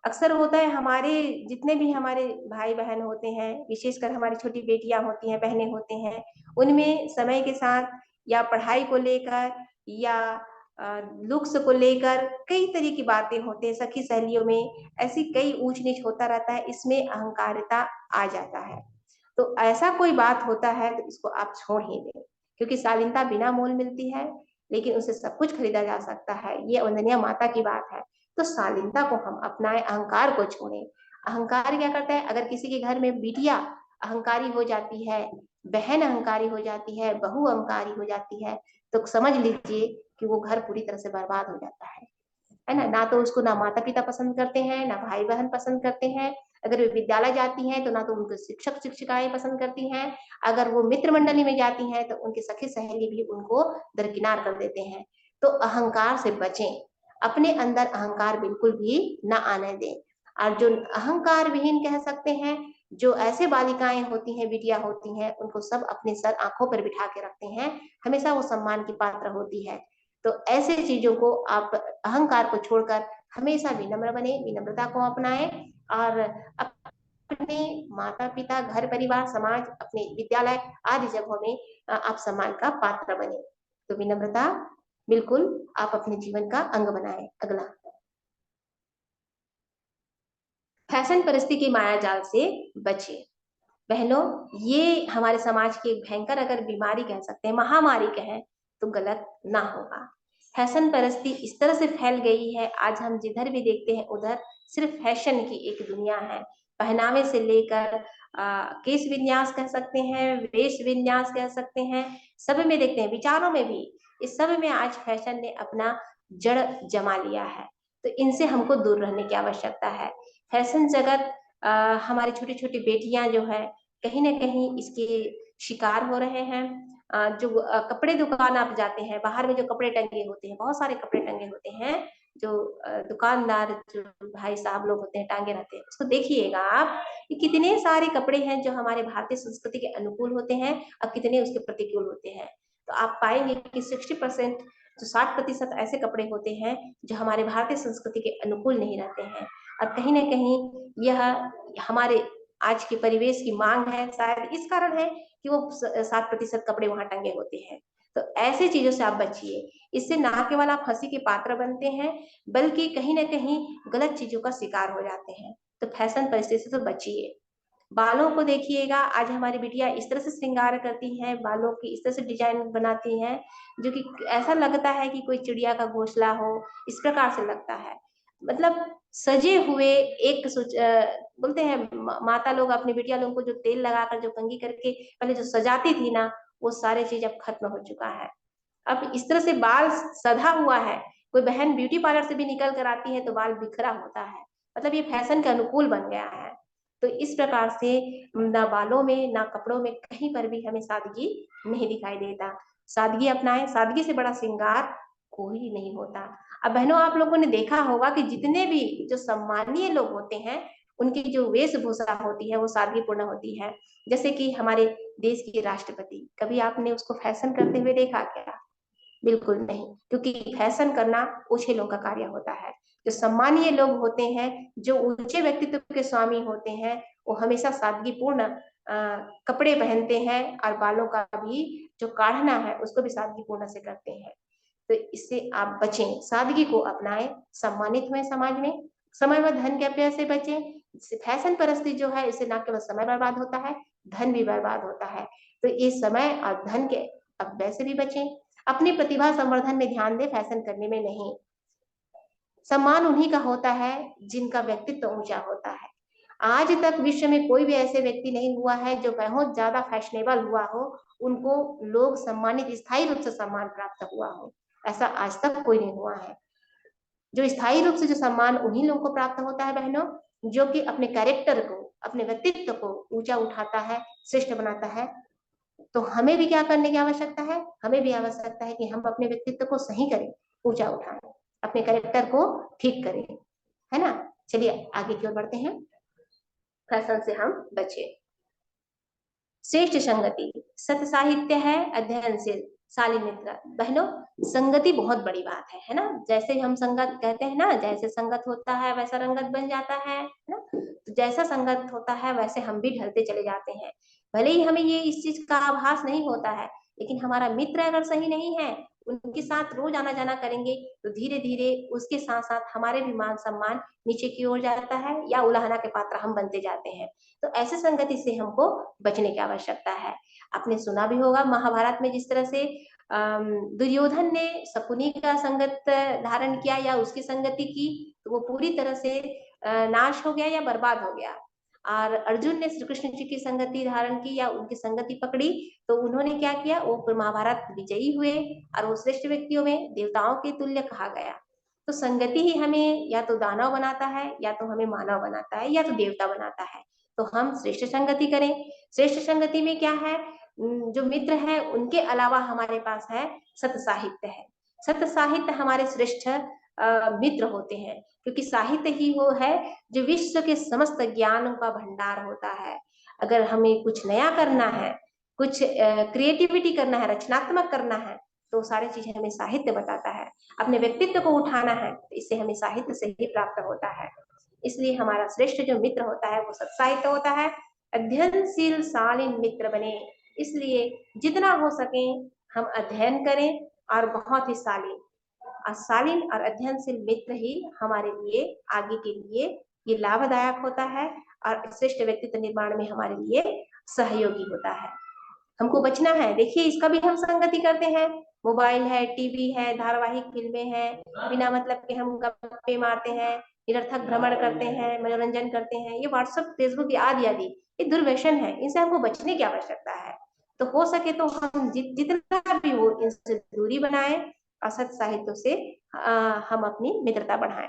[SPEAKER 1] अक्सर होता है हमारे जितने भी हमारे भाई बहन होते हैं, विशेषकर हमारी छोटी बेटियां होती हैं, बहनें होती हैं, उनमें समय के साथ या पढ़ाई को लेकर या लुक्स को लेकर कई तरह की बातें होती हैं। सखी सहेलियों में ऐसी कई ऊंच नीच होता रहता है, इसमें अहंकारिता आ जाता है। तो ऐसा कोई बात होता है तो इसको आप छोड़ ही दें, क्योंकि शालीनता बिना मोल मिलती है, लेकिन उसे सब कुछ खरीदा जा सकता है। ये वंदनीय माता की बात है। तो शालीनता को हम अपनाएं, अहंकार को छोड़ें। अहंकार क्या करता है, अगर किसी के घर में बिटिया अहंकारी हो जाती है, बहन अहंकारी हो जाती है, बहू अहंकारी हो जाती है, तो समझ लीजिए कि वो घर पूरी तरह से बर्बाद हो जाता है ना। ना तो उसको ना माता पिता पसंद करते हैं, ना भाई बहन पसंद करते हैं। अगर वे विद्यालय जाती हैं तो ना तो उनको शिक्षक शिक्षिकाएं पसंद करती हैं। अगर वो मित्र मंडली में जाती हैं तो उनके सखी सहेली भी उनको दरकिनार कर देते हैं। तो अहंकार से बचें, अपने अंदर अहंकार बिल्कुल भी ना आने दें। और जो अहंकार विहीन कह सकते हैं, जो ऐसे बालिकाएं होती हैं, बिटिया होती हैं, उनको सब अपने सर आंखों पर बिठा के रखते हैं, हमेशा वो सम्मान की पात्र होती है। तो ऐसे चीजों को आप, अहंकार को छोड़कर हमेशा विनम्र बने, विनम्रता को अपनाएं और अपने माता पिता, घर परिवार, समाज, अपने विद्यालय आदि जगहों में आप सम्मान का पात्र बने। तो विनम्रता बिल्कुल आप अपने जीवन का अंग बनाएं। अगला, फैशन परिस्थिति के माया जाल से बचे। बहनों, ये हमारे समाज की एक भयंकर अगर बीमारी कह सकते हैं, महामारी कहें तो गलत ना होगा। फैशन परिस्थिति इस तरह से फैल गई है, आज हम जिधर भी देखते हैं उधर सिर्फ फैशन की एक दुनिया है। पहनावे से लेकर केश विन्यास कह सकते हैं, वेश विन्यास कह सकते हैं, सब में देखते हैं, विचारों में भी, इस सब में आज फैशन ने अपना जड़ जमा लिया है। तो इनसे हमको दूर रहने की आवश्यकता है। फैशन जगत हमारी छोटी छोटी बेटियां जो है कहीं ना कहीं इसके शिकार हो रहे हैं। जो कपड़े दुकान आप जाते हैं, बाहर में जो कपड़े टंगे होते हैं, बहुत सारे कपड़े टंगे होते हैं, जो दुकानदार जो भाई साहब लोग होते हैं टांगे रहते हैं, उसको देखिएगा आप कि कितने सारे कपड़े हैं जो हमारे भारतीय संस्कृति के अनुकूल होते हैं और कितने उसके प्रतिकूल होते हैं। तो आप पाएंगे कि 60% जो 60% ऐसे कपड़े होते हैं जो हमारे भारतीय संस्कृति के अनुकूल नहीं रहते हैं। और कहीं ना कहीं यह हमारे आज के परिवेश की मांग है, शायद इस कारण है कि वो 60% कपड़े वहां टंगे होते हैं। तो ऐसे चीजों से आप बचिए। इससे ना केवल आप हंसी के पात्र बनते हैं, बल्कि कहीं ना कहीं गलत चीजों का शिकार हो जाते हैं। तो फैशन परिस्थिति से तो बचिए। बालों को देखिएगा, आज हमारी बिटिया इस तरह से श्रृंगार करती हैं, बालों की इस तरह से डिजाइन बनाती हैं जो कि ऐसा लगता है कि कोई चिड़िया का घोंसला हो, इस प्रकार से लगता है। मतलब सजे हुए एक बोलते हैं माता लोग अपनी बिटिया लोगों को जो तेल लगाकर जो कंघी करके पहले जो सजाती थी ना, वो सारे चीज अब खत्म हो चुका है। अब इस तरह से बाल सधा हुआ है। कोई बहन ब्यूटी पार्लर से भी निकल कर आती है तो बाल बिखरा होता है। मतलब ये फैशन के अनुकूल बन गया है। तो इस प्रकार से ना बालों में ना कपड़ों में कहीं पर भी हमें सादगी नहीं दिखाई देता। सादगी अपनाएं, सादगी से बड़ा श्रृंगार कोई नहीं होता। अब बहनों, आप लोगों ने देखा होगा कि जितने भी जो सम्मानीय लोग होते हैं, उनकी जो वेशभूषा होती है वो सादगीपूर्ण होती है। जैसे कि हमारे देश के राष्ट्रपति, कभी आपने उसको फैशन करते हुए देखा क्या? बिल्कुल नहीं, क्योंकि फैशन करना उछेलों का कार्य होता है। जो सम्मानीय लोग होते हैं, जो ऊंचे व्यक्तित्व के स्वामी होते हैं, वो हमेशा सादगीपूर्ण कपड़े पहनते हैं और बालों का भी जो काढ़ना है उसको भी सादगीपूर्ण से करते हैं। तो इससे आप बचें, सादगी को अपनाएं, सम्मानित हुए समाज में। समय व धन के अपव्यय से बचें। फैशन परस्ती जो है, इससे ना केवल समय बर्बाद होता है, धन भी बर्बाद होता है। तो ये समय और धन के अपव्यय से भी बचें। अपनी प्रतिभा संवर्धन में ध्यान दें, फैशन करने में नहीं। सम्मान उन्हीं का होता है जिनका व्यक्तित्व ऊंचा होता है। आज तक विश्व में कोई भी ऐसे व्यक्ति नहीं हुआ है जो बहुत ज्यादा फैशनेबल हुआ हो, उनको लोग सम्मानित स्थायी रूप से सम्मान प्राप्त हुआ हो। ऐसा आज तक कोई नहीं हुआ है। जो स्थायी रूप से जो सम्मान उन्हीं लोगों को प्राप्त होता है बहनों, जो कि अपने कैरेक्टर को, अपने व्यक्तित्व को ऊंचा उठाता है, श्रेष्ठ बनाता है। तो हमें भी क्या करने की आवश्यकता है? हमें भी आवश्यकता है कि हम अपने व्यक्तित्व को सही करें, ऊंचा उठाएं, अपने कैरेक्टर को ठीक करें, है ना। चलिए आगे की ओर बढ़ते हैं। फैशन से हम बचे। श्रेष्ठ संगति, सत साहित्य है अध्ययनशील। शालीन मित्र, बहनों, संगति बहुत बड़ी बात है ना। जैसे हम संगत कहते हैं ना, जैसे संगत होता है वैसा रंगत बन जाता है ना। तो जैसा संगत होता है वैसे हम भी ढलते चले जाते हैं। भले ही हमें ये इस चीज का आभास नहीं होता है, लेकिन हमारा मित्र अगर सही नहीं है, उनके साथ रोज आना जाना करेंगे, तो धीरे धीरे उसके साथ साथ हमारे भी मान सम्मान नीचे की ओर जाता है, या उलाहना के पात्र हम बनते जाते हैं। तो ऐसे संगति से हमको बचने की आवश्यकता है। आपने सुना भी होगा महाभारत में जिस तरह से दुर्योधन ने शकुनी का संगत धारण किया या उसकी संगति की, तो वो पूरी तरह से नाश हो गया या बर्बाद हो गया। और अर्जुन ने श्री कृष्ण जी की संगति धारण की या उनकी संगति पकड़ी, तो उन्होंने क्या किया, वो महाभारत विजयी हुए और वो श्रेष्ठ व्यक्तियों में देवताओं के तुल्य कहा गया। तो संगति ही हमें या तो दानव बनाता है, या तो हमें मानव बनाता है, या तो देवता बनाता है। तो हम श्रेष्ठ संगति करें। श्रेष्ठ संगति में क्या है, जो मित्र है उनके अलावा हमारे पास है सत साहित्य है। सत साहित्य हमारे श्रेष्ठ मित्र होते हैं, क्योंकि साहित्य ही वो है जो विश्व के समस्त ज्ञानों का भंडार होता है। अगर हमें कुछ नया करना है, कुछ क्रिएटिविटी करना है, रचनात्मक करना है, तो सारी चीज हमें साहित्य बताता है। अपने व्यक्तित्व को उठाना है तो इससे हमें साहित्य से ही प्राप्त होता है। इसलिए हमारा श्रेष्ठ जो मित्र होता है वो सत्साहित्य होता है। अध्ययनशील शालीन मित्र बने, इसलिए जितना हो सके हम अध्ययन करें और बहुत ही शालीन। शालीन और अध्ययनशील मित्र ही हमारे लिए आगे के लिए ये लाभदायक होता है और श्रेष्ठ व्यक्तित्व निर्माण में हमारे लिए सहयोगी होता है। हमको बचना है। देखिए, इसका भी हम संगति करते हैं। मोबाइल है, टीवी है, धारावाहिक फिल्में हैं, बिना मतलब के हम गप्पे मारते हैं, निरर्थक भ्रमण करते हैं, मनोरंजन करते हैं। ये व्हाट्सएप, फेसबुक आदि आदि ये दुर्व्यसन है, इनसे हमको बचने की आवश्यकता है। तो हो सके तो हम जितना भी हो इनसे दूरी बनाएं असत साहित्यों से हम अपनी मित्रता बढ़ाएं।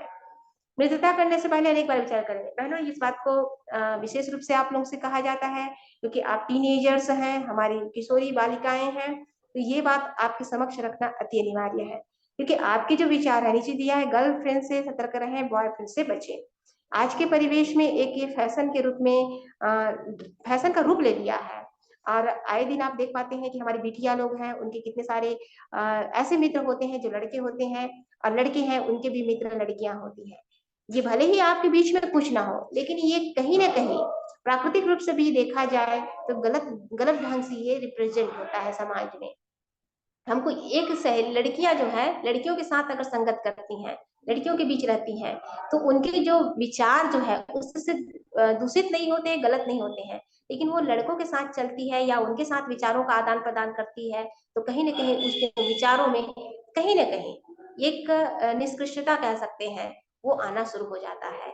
[SPEAKER 1] मित्रता करने से पहले अनेक बार विचार करें। बहनों, इस बात को विशेष रूप से आप लोगों से कहा जाता है क्योंकि आप टीनेजर्स हैं, हमारी किशोरी बालिकाएं हैं, तो ये बात आपके समक्ष रखना अति अनिवार्य है क्योंकि आपके जो विचार है, नीचे दिया है गर्लफ्रेंड से सतर्क रहें, बॉयफ्रेंड से बचें। आज के परिवेश में एक ये फैशन के रूप में फैशन का रूप ले लिया है और आए दिन आप देख पाते हैं कि हमारी बिटिया लोग हैं, उनके कितने सारे ऐसे मित्र होते हैं जो लड़के होते हैं और लड़के हैं उनके भी मित्र लड़कियां होती हैं। ये भले ही आपके बीच में कुछ ना हो, लेकिन ये कहीं ना कहीं प्राकृतिक रूप से भी देखा जाए तो गलत गलत ढंग से ये रिप्रेजेंट होता है समाज में। हमको एक लड़कियां जो है, लड़कियों के साथ अगर संगत करती हैं, लड़कियों के बीच रहती हैं, तो उनके जो विचार जो है उससे दूषित नहीं होते, गलत नहीं होते हैं। लेकिन वो लड़कों के साथ चलती है या उनके साथ विचारों का आदान प्रदान करती है, तो कहीं ना कहीं उसके विचारों में कहीं ना कहीं एक निष्कृष्टता कह सकते हैं, वो आना शुरू हो जाता है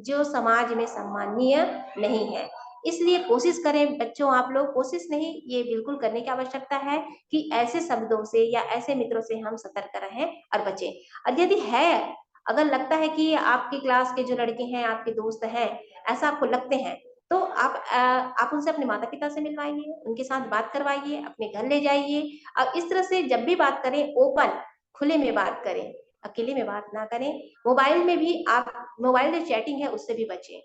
[SPEAKER 1] जो समाज में सम्माननीय नहीं है। इसलिए कोशिश करें बच्चों, आप लोग कोशिश नहीं, ये बिल्कुल करने की आवश्यकता है कि ऐसे शब्दों से या ऐसे मित्रों से हम सतर्क रहें और बचें। और यदि है, अगर लगता है कि आपकी क्लास के जो लड़के हैं, आपके दोस्त हैं, ऐसा आपको लगते हैं, तो आप उनसे अपने माता पिता से मिलवाइए, उनके साथ बात करवाइए, अपने घर ले जाइए और इस तरह से जब भी बात करें ओपन खुले में बात करें, अकेले में बात ना करें। मोबाइल में भी आप मोबाइल जो चैटिंग है उससे भी बचें,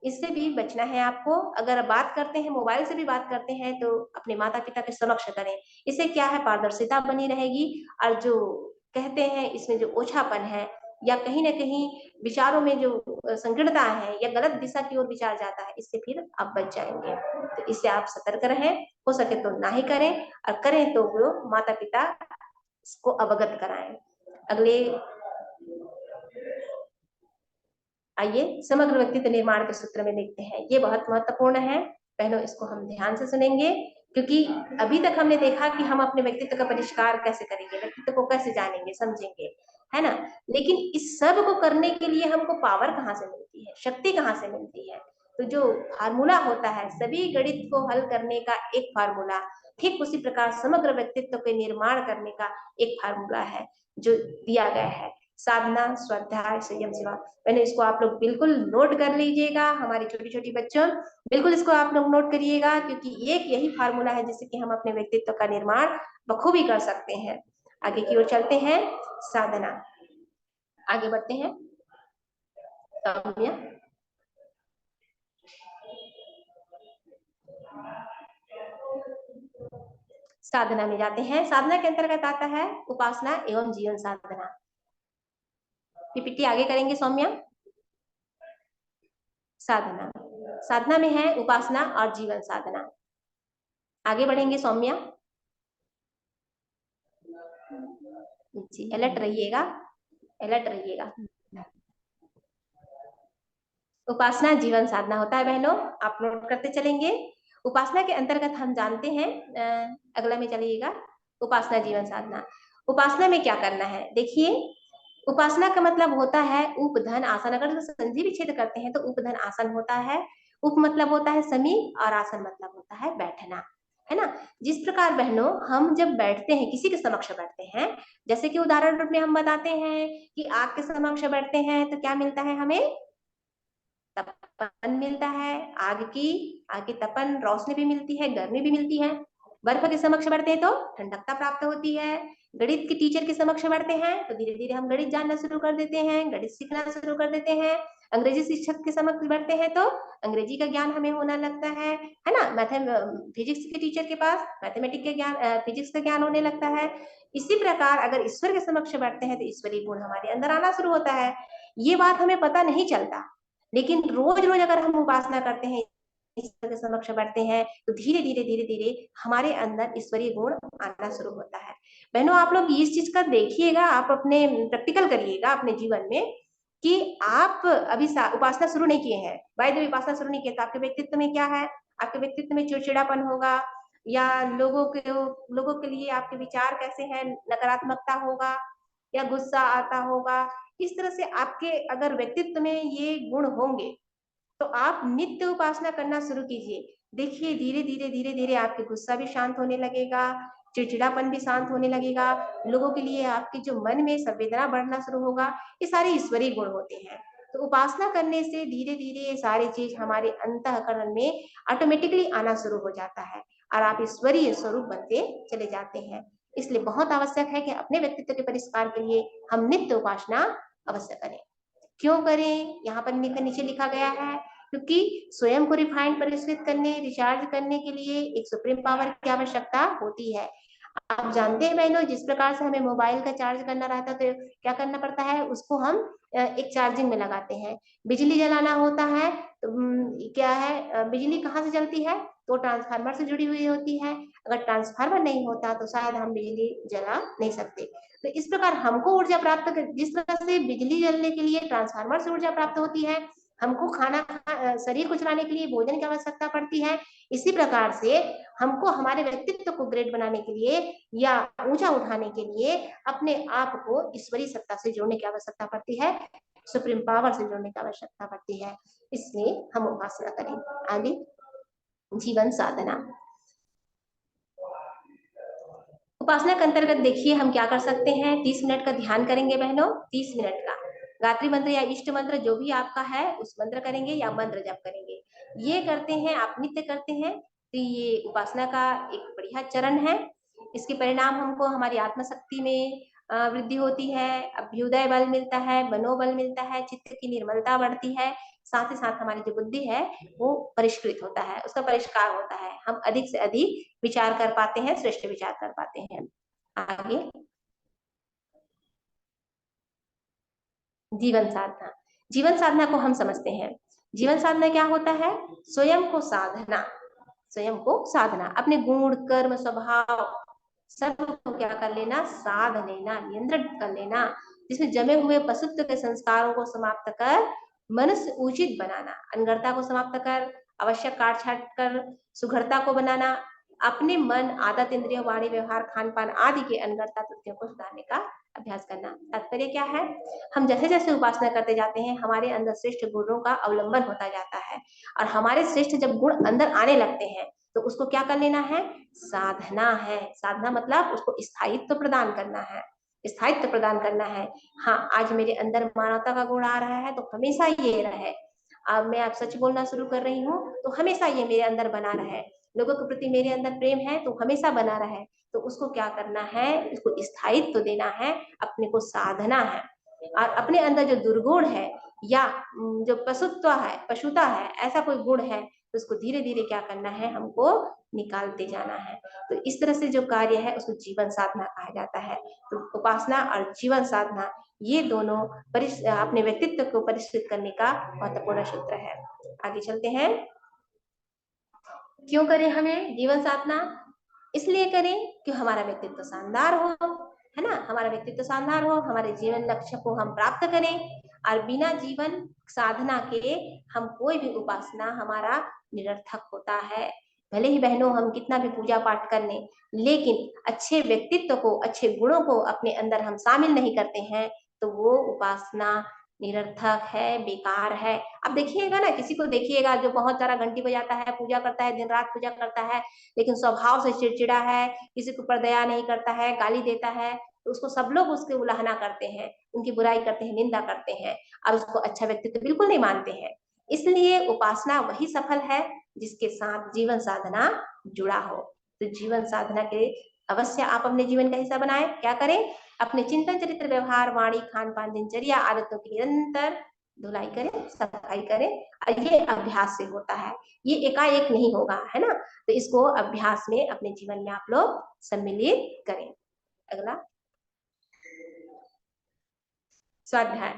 [SPEAKER 1] इससे भी बचना है आपको। अगर बात करते हैं, मोबाइल से भी बात करते हैं, तो अपने माता पिता के समक्ष करें। इससे क्या है, पारदर्शिता बनी रहेगी और जो कहते हैं इसमें जो ओछापन है या कहीं ना कहीं विचारों में जो संकीर्णता है या गलत दिशा की ओर विचार जाता है, इससे फिर आप बच जाएंगे। तो इससे आप सतर्क रहें, हो सके तो ना ही करें और करें तो वो माता पिता को अवगत कराएं। अगले आइए समग्र व्यक्तित्व निर्माण के सूत्र में देखते हैं। ये बहुत महत्वपूर्ण है बहनों, इसको हम ध्यान से सुनेंगे क्योंकि अभी तक हमने देखा कि हम अपने व्यक्तित्व का परिष्कार कैसे करेंगे, व्यक्तित्व को कैसे जानेंगे समझेंगे, है ना। लेकिन इस सब को करने के लिए हमको पावर कहाँ से मिलती है, शक्ति कहाँ से मिलती है? तो जो फार्मूला होता है सभी गणित को हल करने का, एक फार्मूला, ठीक उसी प्रकार समग्र व्यक्तित्व के निर्माण करने का एक फार्मूला है जो दिया गया है, साधना, स्वाध्याय, संयम, सेवा। मैंने इसको आप लोग बिल्कुल नोट कर लीजिएगा, हमारी छोटी छोटी बच्चों, बिल्कुल इसको आप लोग नोट करिएगा क्योंकि एक यही फार्मूला है जिससे कि हम अपने व्यक्तित्व का निर्माण बखूबी कर सकते हैं। आगे की ओर चलते हैं, साधना, आगे बढ़ते हैं। साधना में जाते हैं। साधना के अंतर्गत आता है उपासना एवं जीवन साधना। पीपीटी आगे करेंगे सौम्या। साधना, साधना में है उपासना और जीवन साधना। आगे बढ़ेंगे सौम्या जी, अलर्ट रहिएगा, अलर्ट रहिएगा। उपासना जीवन साधना होता है बहनों, आप नोट करते चलेंगे। उपासना के अंतर्गत हम जानते हैं, अगला में चलिएगा, उपासना जीवन साधना। उपासना में क्या करना है, देखिए उपासना का मतलब होता है उपधन आसन। अगर संधि विच्छेद करते हैं तो उपधन आसन होता है। उप मतलब होता है समीप और आसन मतलब होता है बैठना, है ना। जिस प्रकार बहनों हम जब बैठते हैं, किसी के समक्ष बैठते हैं, जैसे कि उदाहरण रूप में हम बताते हैं कि आग के समक्ष बैठते हैं तो क्या मिलता है हमें, तपन मिलता है, आग की तपन, रोशनी भी मिलती है, गर्मी भी मिलती है। बर्फ के समक्ष बढ़ते हैं तो ठंडकता प्राप्त होती है। गणित के टीचर के समक्ष बढ़ते हैं तो धीरे धीरे हम गणित जानना शुरू कर देते हैं, गणित सीखना शुरू कर देते हैं। अंग्रेजी शिक्षक के समक्ष बढ़ते हैं तो अंग्रेजी का ज्ञान हमें होने लगता है ना। फिजिक्स के टीचर के पास मैथमेटिक्स के ज्ञान, फिजिक्स का ज्ञान होने लगता है। इसी प्रकार अगर ईश्वर के समक्ष बढ़ते हैं तो ईश्वरीय गुण हमारे अंदर आना शुरू होता है। ये बात हमें पता नहीं चलता, लेकिन रोज रोज अगर हम उपासना करते हैं, ईश्वर के समक्ष बढ़ते हैं, तो धीरे धीरे धीरे धीरे हमारे अंदर ईश्वरीय गुण आना शुरू होता है। बहनों आप लोग इस चीज का देखिएगा, आप अपने प्रैक्टिकल करिएगा अपने जीवन में कि आप अभी उपासना शुरू नहीं किए हैं, भाई जब उपासना शुरू नहीं किए तो आपके व्यक्तित्व में क्या है, आपके व्यक्तित्व में चिड़चिड़ापन होगा या लोगों के लिए आपके विचार कैसे हैं, नकारात्मकता होगा या गुस्सा आता होगा। इस तरह से आपके अगर व्यक्तित्व में ये गुण होंगे तो आप नित्य उपासना करना शुरू कीजिए। देखिए धीरे धीरे धीरे धीरे आपके गुस्सा भी शांत होने लगेगा, चिड़चिड़ापन भी शांत होने लगेगा, लोगों के लिए आपके जो मन में संवेदना बढ़ना शुरू होगा, ये सारे ईश्वरीय गुण होते हैं। तो उपासना करने से धीरे-धीरे ये सारी चीज़ हमारे अंतःकरण में ऑटोमेटिकली आना शुरू हो जाता है और आप ईश्वरीय स्वरूप बनते चले जाते हैं। इसलिए बहुत आवश्यक है कि अपने व्यक्तित्व के परिष्कार के लिए हम नित्य उपासना अवश्य करें। क्यों करें? यहाँ पर नीचे लिखा गया है, क्योंकि स्वयं को रिफाइंड परिष्कृत करने, रिचार्ज करने के लिए एक सुप्रीम पावर की आवश्यकता होती है। आप जानते हैं बहनों, जिस प्रकार से हमें मोबाइल का चार्ज करना रहता है तो क्या करना पड़ता है, उसको हम एक चार्जिंग में लगाते हैं। बिजली जलाना होता है तो क्या है, बिजली कहाँ से चलती है, तो ट्रांसफार्मर से जुड़ी हुई होती है। अगर ट्रांसफार्मर नहीं होता तो शायद हम बिजली जला नहीं सकते। तो इस प्रकार हमको ऊर्जा प्राप्त जिस तरह से बिजली जलने के लिए ट्रांसफार्मर से ऊर्जा प्राप्त होती है, हमको शरीर को चलाने के लिए भोजन की आवश्यकता पड़ती है। इसी प्रकार से हमको हमारे व्यक्तित्व को ग्रेट बनाने के लिए या ऊंचा उठाने के लिए अपने आप को ईश्वरीय सत्ता से जोड़ने की आवश्यकता पड़ती है, सुप्रीम पावर से जोड़ने की आवश्यकता पड़ती है। इसलिए हम उपासना करें। आगे जीवन साधना। उपासना के अंतर्गत देखिए हम क्या कर सकते हैं। 30 मिनट का ध्यान करेंगे बहनों, 30 मिनट का गायत्री मंत्र या इष्ट मंत्र जो भी आपका है उस मंत्र करेंगे या मंत्र जप करेंगे। ये करते हैं, आप नित्य करते हैं तो ये उपासना का एक बढ़िया चरण है। इसके परिणाम हमको हमारी आत्मशक्ति में वृद्धि होती है, अभ्युदय बल मिलता है, मनोबल मिलता है, चित्त की निर्मलता बढ़ती है, साथ ही साथ हमारी जो बुद्धि है वो परिष्कृत होता है, उसका परिष्कार होता है। हम अधिक से अधिक विचार कर पाते हैं, श्रेष्ठ विचार कर पाते हैं। आगे जीवन साधना। जीवन साधना को हम समझते हैं। जीवन साधना क्या होता है? स्वयं को साधना, स्वयं को साधना, अपने गुण कर्म स्वभाव सब को क्या कर लेना, साध लेना, नियंत्रण कर लेना, जिसमें जमे हुए पशुत्व के संस्कारों को समाप्त कर मनुष्य उचित बनाना, अनगढ़ता को समाप्त कर आवश्यक काट छाट कर सुघड़ता को बनाना, अपने मन आदत इंद्रिय वाणी व्यवहार खान पान आदि के अनगढ़ता त्रुटियों को सुधारने का अभ्यास करना। तात्पर्य क्या है? हम जैसे जैसे उपासना करते जाते हैं हमारे अंदर श्रेष्ठ गुणों का अवलंबन होता जाता है और हमारे श्रेष्ठ जब गुण अंदर आने लगते हैं तो उसको क्या कर लेना है, साधना है। साधना मतलब उसको स्थायित्व प्रदान करना है, स्थायित्व प्रदान करना है। हाँ, आज मेरे अंदर मानवता का गुण आ रहा है तो हमेशा ये रहे। अब मैं आप सच बोलना शुरू कर रही हूँ तो हमेशा ये मेरे अंदर बना रहे, लोगों के प्रति मेरे अंदर प्रेम है तो हमेशा बना रहे। तो उसको क्या करना है, उसको स्थायित्व देना है, अपने को साधना है। और अपने अंदर जो दुर्गुण है या जो पशुता है, ऐसा कोई गुण है तो उसको धीरे धीरे क्या करना है, हमको निकालते जाना है। तो इस तरह से जो कार्य है उसको जीवन साधना कहा जाता है। तो उपासना और जीवन साधना ये दोनों अपने व्यक्तित्व को परिष्कृत करने का महत्वपूर्ण सूत्र है। आगे चलते हैं। क्यों करें हमें जीवन साधना? इसलिए करें कि हमारा व्यक्तित्व शानदार हो, है ना, हमारा व्यक्तित्व शानदार हो, हमारे जीवन लक्ष्य को हम प्राप्त करें। और बिना जीवन साधना के हम कोई भी उपासना हमारा निरर्थक होता है। भले ही बहनों हम कितना भी पूजा पाठ कर लें, लेकिन अच्छे व्यक्तित्व को, अच्छे गुणों को अपने अंदर हम शामिल नहीं करते हैं तो वो उपासना निरर्थक है, बेकार है। अब देखिएगा ना, किसी को देखिएगा जो बहुत सारा घंटी बजाता है, पूजा करता है, दिन रात पूजा करता है, लेकिन स्वभाव से चिड़चिड़ा है, किसी के ऊपर दया नहीं करता है, गाली देता है, तो उसको सब लोग उसकी उलाहना करते हैं, उनकी बुराई करते हैं, निंदा करते हैं और उसको अच्छा व्यक्तित्व बिल्कुल नहीं मानते हैं। इसलिए उपासना वही सफल है जिसके साथ जीवन साधना जुड़ा हो। तो जीवन साधना के अवश्य आप अपने जीवन का हिस्सा बनाए। क्या करें? अपने चिंतन चरित्र व्यवहार वाणी खान पान दिनचर्या आदतों की निरंतर धुलाई करें, सफाई करें। और ये अभ्यास से होता है, ये एकाएक नहीं होगा, है ना। तो इसको अभ्यास में अपने जीवन में आप लोग सम्मिलित करें। अगला स्वाध्याय।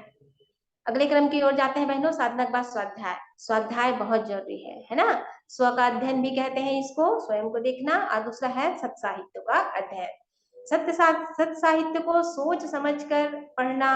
[SPEAKER 1] अगले क्रम की ओर जाते हैं बहनों। साधना के बाद स्वाध्याय। स्वाध्याय बहुत जरूरी है ना। स्व का अध्ययन भी कहते हैं इसको, स्वयं को देखना। और दूसरा है सत्य साहित्य का अध्ययन। सत्य साहित्य को सोच समझ कर पढ़ना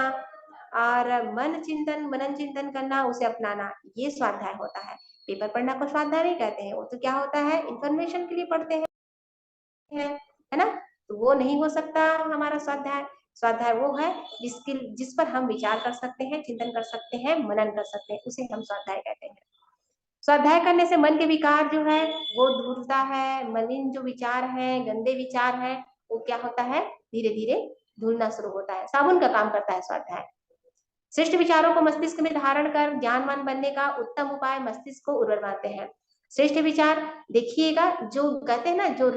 [SPEAKER 1] और मनन चिंतन करना, उसे अपनाना, ये स्वाध्याय होता है। पेपर पढ़ना को स्वाध्याय नहीं कहते हैं, वो तो क्या होता है, इंफॉर्मेशन के लिए पढ़ते हैं, है ना। तो वो नहीं हो सकता हमारा स्वाध्याय। स्वाध्याय वो है जिस पर हम विचार कर सकते हैं, चिंतन कर सकते हैं, मनन कर सकते हैं, उसे हम स्वाध्याय कहते हैं। स्वाध्याय करने से मन के विकार जो है वो दूरता है, मलिन जो विचार है, गंदे विचार है, वो क्या होता है, धीरे धीरे धुलना शुरू होता है। साबुन का काम करता है स्वाध्याय। श्रेष्ठ विचारों को मस्तिष्क में धारण कर ज्ञानवान बनने का उत्तम उपाय मस्तिष्क को उर्वर बनाते हैं। श्रेष्ठ विचार देखिएगा, जो कहते हैं ना, जो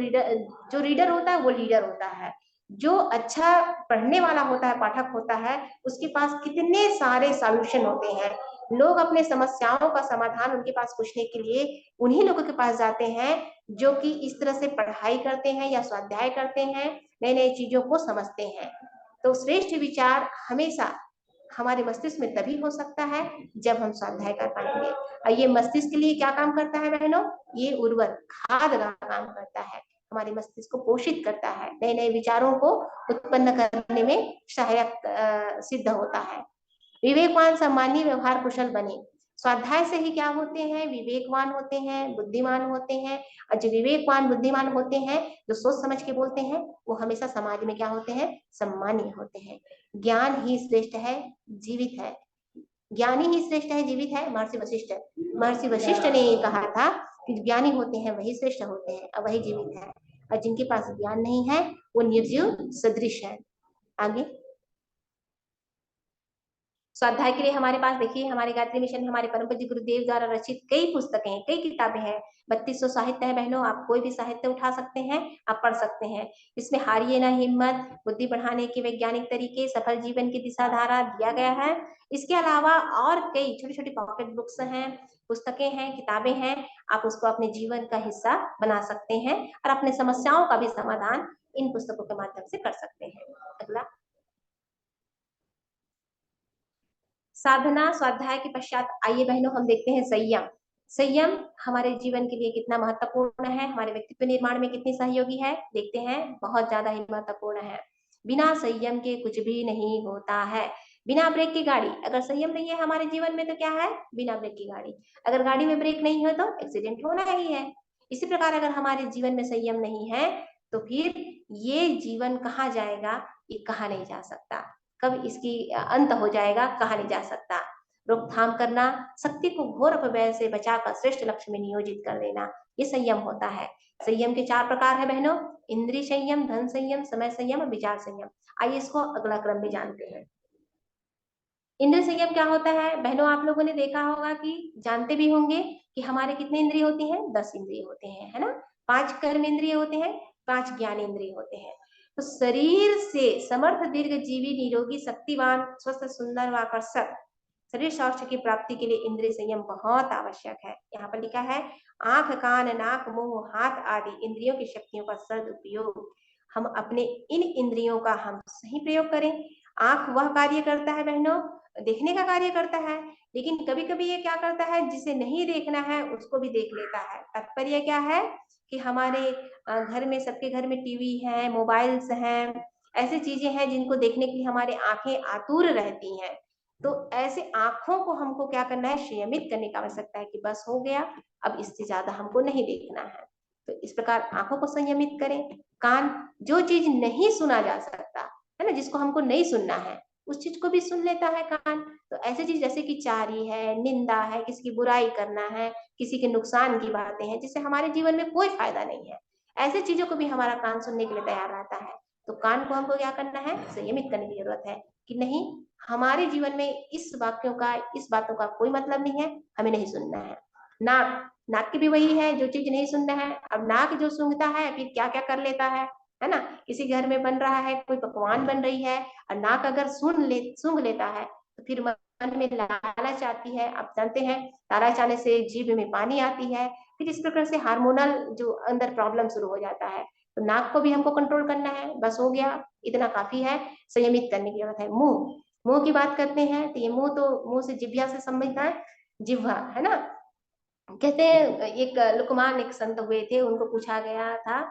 [SPEAKER 1] रीडर होता है वो लीडर होता है। जो अच्छा पढ़ने वाला होता है, पाठक होता है, उसके पास कितने सारे सॉल्यूशन होते हैं। लोग अपने समस्याओं का समाधान उनके पास पूछने के लिए उन्हीं लोगों के पास जाते हैं जो कि इस तरह से पढ़ाई करते हैं या स्वाध्याय करते हैं, नई नई चीजों को समझते हैं। तो श्रेष्ठ विचार हमेशा हमारे मस्तिष्क में तभी हो सकता है जब हम स्वाध्याय कर पाएंगे। और ये मस्तिष्क के लिए क्या काम करता है बहनों, ये उर्वर खाद का काम करता है, हमारे मस्तिष्क को पोषित करता है, नए नए विचारों को उत्पन्न करने में सहायक सिद्ध होता है। विवेकवान सम्मानीय व्यवहार कुशल बने। स्वाध्याय से ही क्या होते हैं, विवेकवान होते हैं, बुद्धिमान होते हैं। और जो विवेकवान बुद्धिमान होते हैं, जो सोच समझ के बोलते हैं, वो हमेशा समाज में क्या होते हैं, सम्मानीय होते हैं। ज्ञान ही श्रेष्ठ है, जीवित है। ज्ञानी ही श्रेष्ठ है, जीवित है। महर्षि वशिष्ठ ने ये कहा था कि ज्ञानी होते हैं वही श्रेष्ठ होते हैं और वही जीवित है, और जिनके पास ज्ञान नहीं है वो निर्जीव सदृश है। आगे स्वाध्याय के लिए हमारे पास देखिए, हमारे गायत्री मिशन में हमारे परम पूज्य गुरुदेव द्वारा रचित कई पुस्तकें हैं, कई किताबें हैं। 3200 साहित्य है बहनों, आप कोई भी साहित्य उठा सकते हैं, आप पढ़ सकते हैं। इसमें हारिए ना हिम्मत, बुद्धि बढ़ाने के वैज्ञानिक तरीके, सफल जीवन की दिशा धारा दिया गया है। इसके अलावा और कई छोटी छोटी पॉकेट बुक्स हैं, पुस्तकें हैं, किताबें हैं। आप उसको अपने जीवन का हिस्सा बना सकते हैं और अपने समस्याओं का भी समाधान इन पुस्तकों के माध्यम से कर सकते हैं। अगला, साधना स्वाध्याय के पश्चात आइए बहनों हम देखते हैं संयम। संयम हमारे जीवन के लिए कितना महत्वपूर्ण है, हमारे व्यक्तित्व निर्माण में कितनी सहयोगी है, देखते हैं। बहुत ज्यादा ही महत्वपूर्ण है। बिना संयम के कुछ भी नहीं होता है। बिना ब्रेक की गाड़ी, अगर संयम नहीं है हमारे जीवन में तो क्या है, बिना ब्रेक की गाड़ी। अगर गाड़ी में ब्रेक नहीं हो तो एक्सीडेंट होना ही है। इसी प्रकार अगर हमारे जीवन में संयम नहीं है तो फिर ये जीवन कहाँ जाएगा, ये कहा नहीं जा सकता। कब इसकी अंत हो जाएगा, कहा नहीं जा सकता। रोकथाम करना, शक्ति को घोर अपव्यय से बचाकर श्रेष्ठ लक्ष्य में नियोजित कर देना, ये संयम होता है। संयम के 4 प्रकार है बहनों, इंद्रिय संयम, धन संयम, समय संयम और विचार संयम। आइए इसको अगला क्रम में जानते हैं। इंद्रिय संयम क्या होता है बहनों, आप लोगों ने देखा होगा कि जानते भी होंगे कि हमारे कितने इंद्रिय होती हैं, 10 इंद्रिय होते हैं, है ना। 5 कर्म इंद्रिय होते हैं, 5 ज्ञान इंद्रिय होते हैं। तो शरीर से समर्थ, दीर्घ जीवी, निरोगी, शक्तिवान, स्वस्थ, सुंदर व आकर्षक शरीर स्वास्थ्य की प्राप्ति के लिए इंद्रिय संयम बहुत आवश्यक है। यहाँ पर लिखा है, आंख, कान, नाक, मुंह, हाथ आदि इंद्रियों की शक्तियों का सदुपयोग। हम अपने इन इंद्रियों का हम सही प्रयोग करें। आंख वह कार्य करता है बहनों, देखने का कार्य करता है, लेकिन कभी कभी ये क्या करता है, जिसे नहीं देखना है उसको भी देख लेता है। तात्पर्य क्या है कि हमारे घर में, सबके घर में टीवी है, मोबाइल्स हैं, ऐसी चीजें हैं जिनको देखने के लिए हमारे आंखें आतुर रहती हैं। तो ऐसे आंखों को हमको क्या करना है, संयमित करने की आवश्यकता है कि बस हो गया, अब इससे ज्यादा हमको नहीं देखना है। तो इस प्रकार आंखों को संयमित करें। कान, जो चीज नहीं सुना जा सकता है ना, जिसको हमको नहीं सुनना है, उस चीज को भी सुन लेता है कान। तो ऐसी चीज जैसे कि चारी है, निंदा है, किसी की बुराई करना है, किसी के नुकसान की बातें हैं जिससे हमारे जीवन में कोई फायदा नहीं है, ऐसे चीजों को भी हमारा कान सुनने के लिए तैयार रहता है। तो कान को हमको क्या करना है, संयमित करने की जरूरत है कि नहीं, हमारे जीवन में इस वाक्यों का, इस बातों का कोई मतलब नहीं है, हमें नहीं सुनना है। नाक, नाक की भी वही है, जो चीज नहीं सुनना है। अब नाक जो सूंघता है फिर क्या क्या कर लेता है ना। किसी घर में बन रहा है, कोई पकवान बन रही है, और नाक अगर सूंघ लेता है तो फिर मन में लालच आती है। आप जानते हैं लालच आने से जीभ में पानी आती है, फिर इस प्रकार से हार्मोनल जो अंदर प्रॉब्लम शुरू हो जाता है। तो नाक को भी हमको कंट्रोल करना है, बस हो गया, इतना काफी है, संयमित करने की जरूरत है। मुंह, मुंह की बात करते हैं तो ये मुंह, तो मुंह से जिह्वा से संबंधित है, जिह्वा है ना। कहते हैं एक लुकमान, एक संत हुए थे, उनको पूछा गया था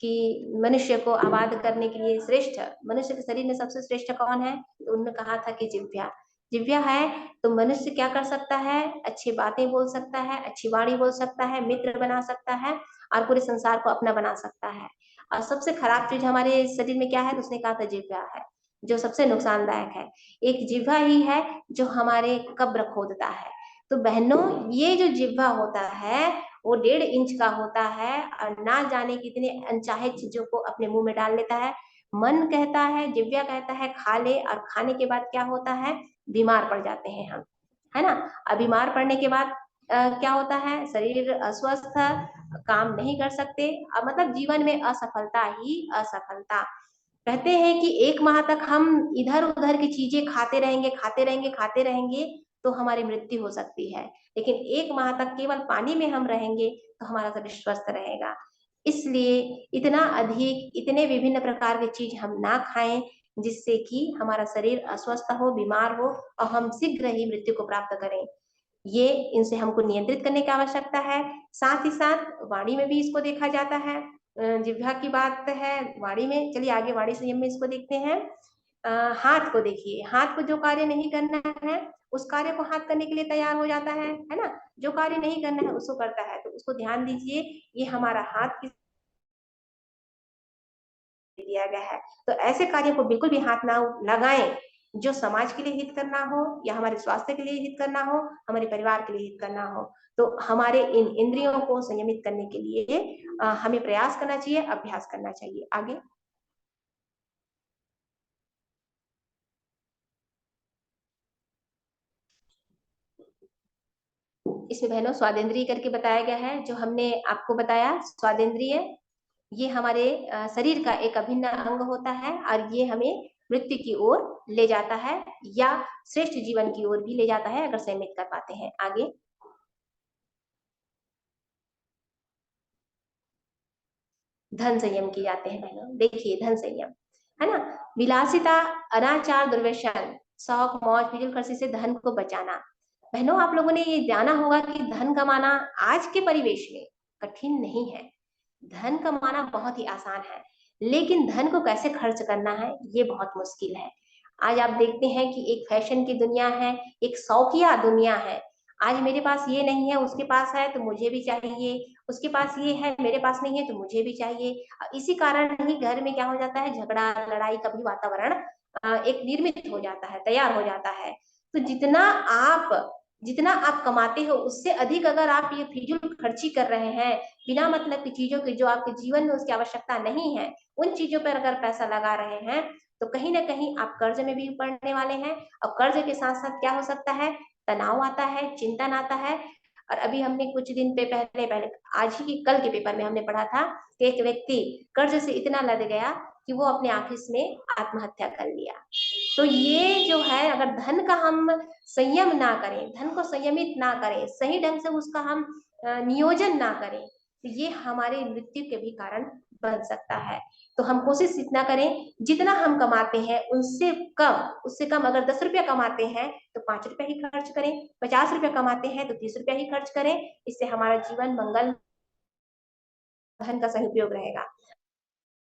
[SPEAKER 1] कि मनुष्य को आबाद करने के लिए श्रेष्ठ, मनुष्य के शरीर में सबसे श्रेष्ठ कौन है, तो उन्होंने कहा था कि जिह्वा। जिह्वा है तो मनुष्य क्या कर सकता है, अच्छी बातें बोल सकता है, अच्छी वाणी बोल सकता है, मित्र बना सकता है और पूरे संसार को अपना बना सकता है। और सबसे खराब चीज हमारे शरीर में क्या है, तो उसने कहा था जिह्वा है, जो सबसे नुकसानदायक है। एक जिह्वा ही है जो हमारे कब्र खोदता है। तो बहनों, ये जो जिह्वा होता है वो 1.5 इंच का होता है और ना जाने कितने अनचाहे चीजों को अपने मुंह में डाल लेता है। मन कहता है, जिह्वा कहता है खा ले, और खाने के बाद क्या होता है, बीमार पड़ जाते हैं हम, है ना। अब बीमार पड़ने के बाद क्या होता है, शरीर अस्वस्थ, काम नहीं कर सकते, अब मतलब जीवन में असफलता ही असफलता। कहते हैं कि 1 माह तक हम इधर उधर की चीजें खाते रहेंगे, खाते रहेंगे, खाते रहेंगे, तो हमारी मृत्यु हो सकती है। लेकिन 1 माह तक केवल पानी में हम रहेंगे तो हमारा शरीर स्वस्थ रहेगा। इसलिए इतना अधिक, इतने विभिन्न प्रकार के चीज हम ना खाएं जिससे कि हमारा शरीर अस्वस्थ हो, बीमार हो और हम शीघ्र ही मृत्यु को प्राप्त करें। ये इनसे हमको नियंत्रित करने की आवश्यकता है। साथ ही साथ वाणी में भी इसको देखा जाता है। जिह्वा की बात है वाणी में, चलिए आगे वाणी संयम में इसको देखते हैं। हाथ को देखिए, हाथ को जो कार्य नहीं करना है उस कार्य को हाथ करने के लिए तैयार हो जाता है ना। जो कार्य नहीं करना है उसको करता है, तो उसको ध्यान दीजिए, ये हमारा हाथ किस दिया गया है। तो ऐसे कार्यों को बिल्कुल भी हाथ ना लगाएं जो समाज के लिए हित करना हो, या हमारे स्वास्थ्य के लिए हित करना हो, हमारे परिवार के लिए हित करना हो। तो हमारे इन इंद्रियों को संयमित करने के लिए हमें प्रयास करना चाहिए, अभ्यास करना चाहिए। आगे इसमें बहनों स्वादेंद्रिय करके बताया गया है, जो हमने आपको बताया स्वादेंद्रिय, ये हमारे शरीर का एक अभिन्न अंग होता है और ये हमें मृत्यु की ओर ले जाता है या श्रेष्ठ जीवन की ओर भी ले जाता है अगर संयमित कर पाते हैं। आगे धन संयम की जाते हैं बहनों। देखिए धन संयम, है ना, विलासिता, अनाचार, दुर्व्यसन, शौक, मौज, फिजूल खर्ची से धन को बचाना। बहनों आप लोगों ने ये जाना होगा कि धन कमाना आज के परिवेश में कठिन नहीं है। धन कमाना बहुत ही आसान है, लेकिन धन को कैसे खर्च करना है ये बहुत मुश्किल है। आज आप देखते हैं कि एक फैशन की दुनिया है, एक शौकिया दुनिया है। आज मेरे पास ये नहीं है, उसके पास है तो मुझे भी चाहिए, उसके पास ये है मेरे पास नहीं है तो मुझे भी चाहिए। इसी कारण ही घर में क्या हो जाता है, झगड़ा लड़ाई का भी वातावरण एक निर्मित हो जाता है, तैयार हो जाता है। तो जितना आप कमाते हो उससे अधिक अगर आप ये फिजूल खर्ची कर रहे हैं, बिना मतलब की चीजों की जो आपके जीवन में उसकी आवश्यकता नहीं है, उन चीजों पर अगर पैसा लगा रहे हैं, तो कहीं ना कहीं आप कर्ज में भी पड़ने वाले हैं। और कर्ज के साथ साथ क्या हो सकता है, तनाव आता है, चिंतन आता है। और अभी हमने कुछ दिन पे पहले पहले आज ही कल के पेपर में हमने पढ़ा था कि एक व्यक्ति कर्ज से इतना लद गया कि वो अपने ऑफिस में आत्महत्या कर लिया। तो ये जो है, अगर धन का हम संयम ना करें, धन को संयमित ना करें, सही ढंग से उसका हम नियोजन ना करें, तो ये हमारे मृत्यु के भी कारण बन सकता है। तो हम कोशिश इतना करें, जितना हम कमाते हैं उससे कम अगर 10 रुपया कमाते हैं तो 5 रुपया ही खर्च करें, 50 रुपया कमाते हैं तो 30 रुपया ही खर्च करें। इससे हमारा जीवन मंगल, धन का सही उपयोग रहेगा।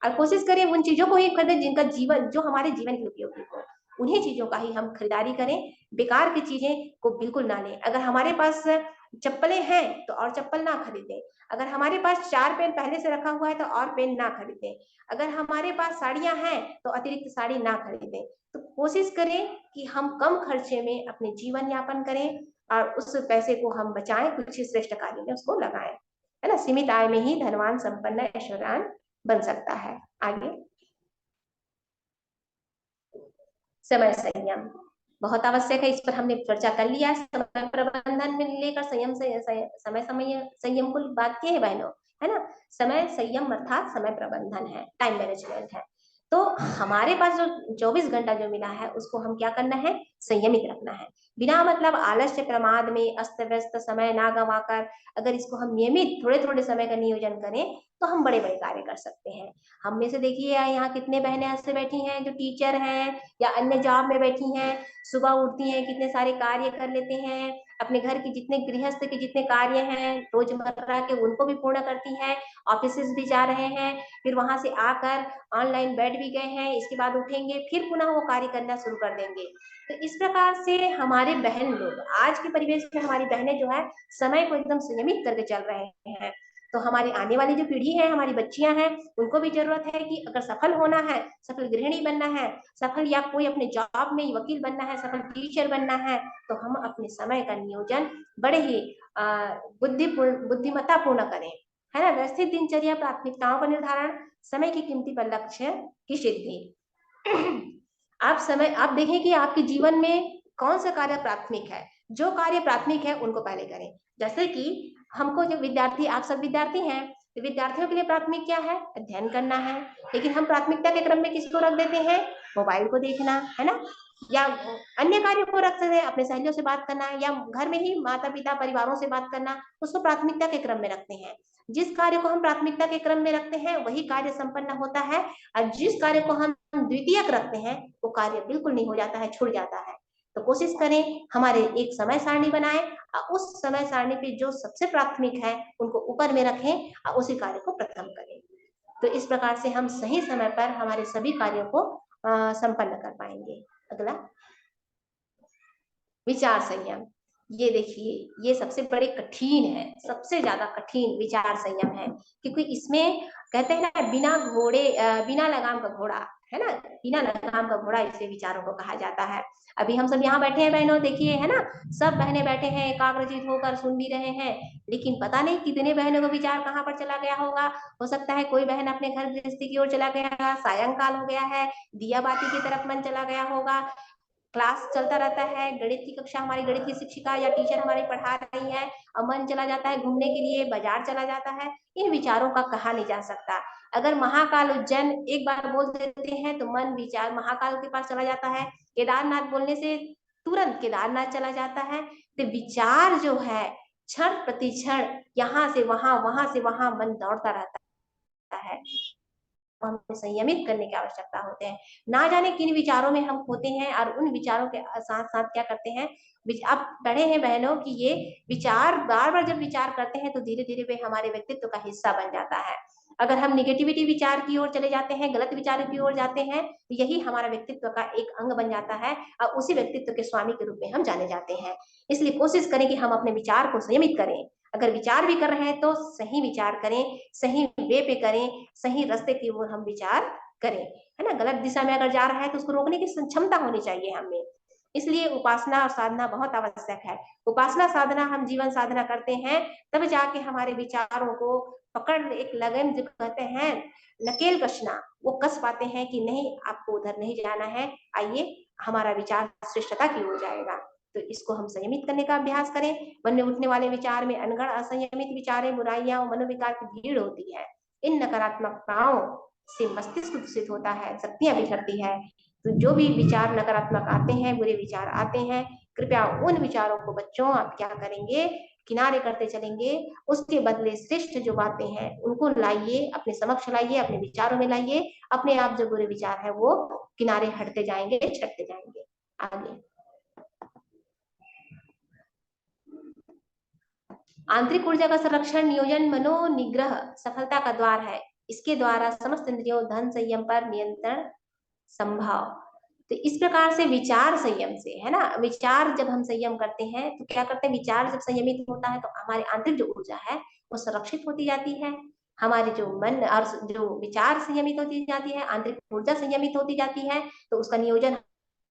[SPEAKER 1] और कोशिश करें उन चीजों को ही खरीदें जिनका जीवन, जो हमारे जीवन के उपयोगी हो, उन्हीं चीजों का ही हम खरीदारी करें। बेकार की चीजें को बिल्कुल ना लें। अगर हमारे पास चप्पलें हैं तो और चप्पल ना खरीदें। अगर हमारे पास 4 पेन पहले से रखा हुआ है तो और पेन ना खरीदें। अगर हमारे पास साड़ियां हैं तो अतिरिक्त साड़ी ना खरीदें। तो कोशिश करें कि हम कम खर्चे में अपने जीवन यापन करें और उस पैसे को हम बचाएं, कुछ श्रेष्ठ कार्य में उसको लगाएं, है ना। सीमित आय में ही धनवान संपन्न ऐश्वर्यवान बन सकता है। आगे समय संयम बहुत आवश्यक है, इस पर हमने चर्चा कर लिया है। समय प्रबंधन में लेकर संयम से समय समय संयम को बात की है बहनों, है ना। समय संयम अर्थात समय प्रबंधन है, टाइम मैनेजमेंट है। तो हमारे पास जो 24 घंटा जो मिला है उसको हम क्या करना है, संयमित रखना है। बिना मतलब आलस्य प्रमाद में अस्त व्यस्त समय ना गंवाकर अगर इसको हम नियमित थोड़े थोड़े समय का नियोजन करें तो हम बड़े बड़े कार्य कर सकते हैं। हम में से देखिए यहाँ कितने बहनें ऐसे बैठी हैं जो टीचर हैं या अन्य जॉब में बैठी हैं, सुबह उठती हैं, कितने सारे कार्य कर लेते हैं, अपने घर के जितने गृहस्थ के जितने कार्य हैं रोजमर्रा के उनको भी पूर्ण करती हैं, ऑफिस भी जा रहे हैं, फिर वहां से आकर ऑनलाइन बैठ भी गए हैं, इसके बाद उठेंगे फिर पुनः वो कार्य करना शुरू कर देंगे। तो इस प्रकार से हमारे बहन लोग आज के परिवेश में, हमारी बहनें जो है समय को एकदम संयमित करके चल रहे हैं। तो हमारी आने वाली जो पीढ़ी है, हमारी बच्चियां हैं, उनको भी जरूरत है कि अगर सफल होना है, सफल गृहिणी बनना है, सफल या कोई अपने जॉब में वकील बनना है, सफल टीचर बनना है, तो हम अपने समय का नियोजन बड़े ही बुद्धिमत्ता पूर्ण करें, है ना। व्यवस्थित दिनचर्या, प्राथमिकताओं का निर्धारण, समय की कीमती पर लक्ष्य की सिद्धि। आप देखें कि आपके जीवन में कौन सा कार्य प्राथमिक है। जो कार्य प्राथमिक है उनको पहले करें। जैसे कि हमको जो विद्यार्थी, आप सब विद्यार्थी हैं, तो विद्यार्थियों के लिए प्राथमिक क्या है? अध्ययन करना है। लेकिन हम प्राथमिकता के क्रम में किसको रख देते हैं? मोबाइल को देखना, है ना, या अन्य कार्यों को रख सकते हैं, अपने सहेलियों से बात करना, या घर में ही माता पिता परिवारों से बात करना, उसको प्राथमिकता के क्रम में रखते हैं। जिस कार्य को हम प्राथमिकता के क्रम में रखते हैं वही कार्य संपन्न होता है, और जिस कार्य को हम द्वितीयक रखते हैं वो कार्य बिल्कुल नहीं हो जाता है, छूट जाता है। तो कोशिश करें हमारे एक समय सारणी बनाएं, और उस समय सारणी पे जो सबसे प्राथमिक है उनको ऊपर में रखें और उसी कार्य को प्रथम करें। तो इस प्रकार से हम सही समय पर हमारे सभी कार्यों को संपन्न कर पाएंगे। अगला, विचार संयम। ये देखिए, ये सबसे बड़े कठिन है, सबसे ज्यादा कठिन विचार संयम है, क्योंकि इसमें कहते हैं ना, बिना लगाम का घोड़ा, है ना, बिना लगाम का घोड़ा इसे विचारों को कहा जाता है। अभी हम सब यहाँ बैठे हैं बहनों, देखिए, है ना, सब बहनें बैठे हैं, एकाग्रचित होकर सुन भी रहे हैं, लेकिन पता नहीं कितने बहनों का विचार कहाँ पर चला गया होगा। हो सकता है कोई बहन अपने घर गृहस्थी की ओर चला गया, सायंकाल हो गया है, दिया बाती की तरफ मन चला गया होगा, क्लास चलता रहता है, गणित की कक्षा, हमारी गणित की शिक्षिका या टीचर हमारी पढ़ा रही है, और मन चला जाता है घूमने के लिए, बाजार चला जाता है। इन विचारों का कहा नहीं जा सकता। अगर महाकाल उज्जैन एक बार बोल देते हैं तो मन विचार महाकाल के पास चला जाता है। केदारनाथ बोलने से तुरंत केदारनाथ चला जाता है। तो विचार जो है, क्षण प्रति क्षण यहाँ से वहां से वहां मन दौड़ता रहता है। हमें संयमित करने की आवश्यकता होते हैं। ना जाने किन विचारों में हम खोते हैं, और उन विचारों के साथ साथ क्या करते हैं, आप पढ़े हैं बहनों कि ये विचार बार बार जब विचार करते हैं तो धीरे धीरे वे हमारे व्यक्तित्व का हिस्सा बन जाता है। अगर हम निगेटिविटी विचार की ओर चले जाते हैं, गलत विचारों की ओर जाते हैं, तो यही हमारा व्यक्तित्व का एक अंग बन जाता है, और उसी व्यक्तित्व के स्वामी के रूप में हम जाने जाते हैं। इसलिए कोशिश करें कि हम अपने विचार को संयमित करें। अगर विचार भी कर रहे हैं तो सही विचार करें, सही वे पे करें, सही रास्ते की ओर हम विचार करें, है ना। गलत दिशा में अगर जा रहा है तो उसको रोकने की क्षमता होनी चाहिए हमें। इसलिए उपासना और साधना बहुत आवश्यक है। उपासना साधना हम जीवन साधना करते हैं, तब जाके हमारे विचारों को पकड़, एक लगन जो कहते हैं, नकेल कसना, वो कस पाते हैं कि नहीं, आपको उधर नहीं जाना है, आइए हमारा विचार श्रेष्ठता की ओर जाएगा। तो इसको हम संयमित करने का अभ्यास करें। मन में उठने वाले विचार में अनगढ़ असंयमित विचारें, बुराइयां और मनोविकार की भीड़ होती है। इन नकारात्मकताओं से मस्तिष्क दूषित होता है, शक्तियां बिखरती है। तो जो भी विचार नकारात्मक आते हैं, बुरे विचार आते हैं, कृपया उन विचारों को बच्चों आप क्या करेंगे, किनारे करते चलेंगे। उसके बदले श्रेष्ठ जो बातें हैं उनको लाइए, अपने समक्ष लाइए, अपने विचारों में लाइए। अपने आप जो बुरे विचार है वो किनारे हटते जाएंगे, छटते जाएंगे। आगे, आंतरिक ऊर्जा का संरक्षण, नियोजन, मनोनिग्रह सफलता का द्वार है। इसके द्वारा समस्त इंद्रियों, धन संयम पर नियंत्रण संभव। तो इस प्रकार से विचार संयम से, है ना, विचार जब हम संयम करते हैं तो क्या करते हैं, विचार जब संयमित होता है तो हमारी आंतरिक जो ऊर्जा है वो संरक्षित होती जाती है। हमारे जो मन और जो विचार संयमित होती जाती है, आंतरिक ऊर्जा संयमित होती जाती है, तो उसका नियोजन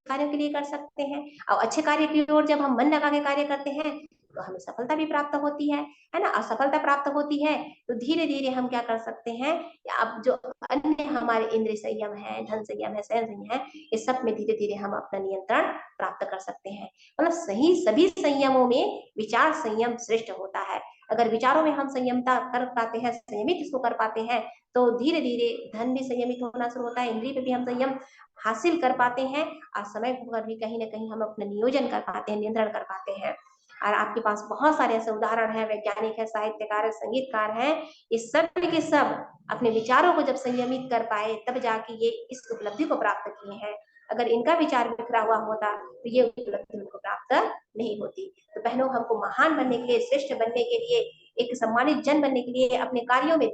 [SPEAKER 1] कार्यों के लिए कर सकते हैं। और अच्छे कार्य की ओर जब हम मन लगा के कार्य करते हैं तो हमें सफलता भी प्राप्त होती है ना। असफलता प्राप्त होती है तो धीरे धीरे हम क्या कर सकते हैं, अब जो अन्य हमारे इंद्रिय संयम है, धन संयम है, सहन संयम है, इस सब में धीरे धीरे हम अपना नियंत्रण प्राप्त कर सकते हैं। मतलब सही सभी संयमों में विचार संयम श्रेष्ठ होता है। अगर विचारों में हम संयमता कर पाते हैं, संयमित इसको कर पाते हैं, तो धीरे धीरे धन भी संयमित होना शुरू होता है, इंद्रिय पे भी हम संयम हासिल कर पाते हैं, और समय पर भी कहीं ना कहीं हम अपना नियोजन कर पाते हैं, नियंत्रण कर पाते हैं। और आपके पास बहुत सारे ऐसे उदाहरण हैं, वैज्ञानिक है, साहित्यकार है, संगीतकार हैं, इस सब के सब अपने विचारों को जब संयमित कर पाए तब जाके ये इस उपलब्धि को प्राप्त किए हैं। अगर इनका विचार बिखरा हुआ होता तो ये उपलब्धि उनको प्राप्त नहीं होती। तो बहनों, हमको महान बनने के लिए, श्रेष्ठ बनने के लिए, एक सम्मानित जन बनने के लिए, अपने कार्यों में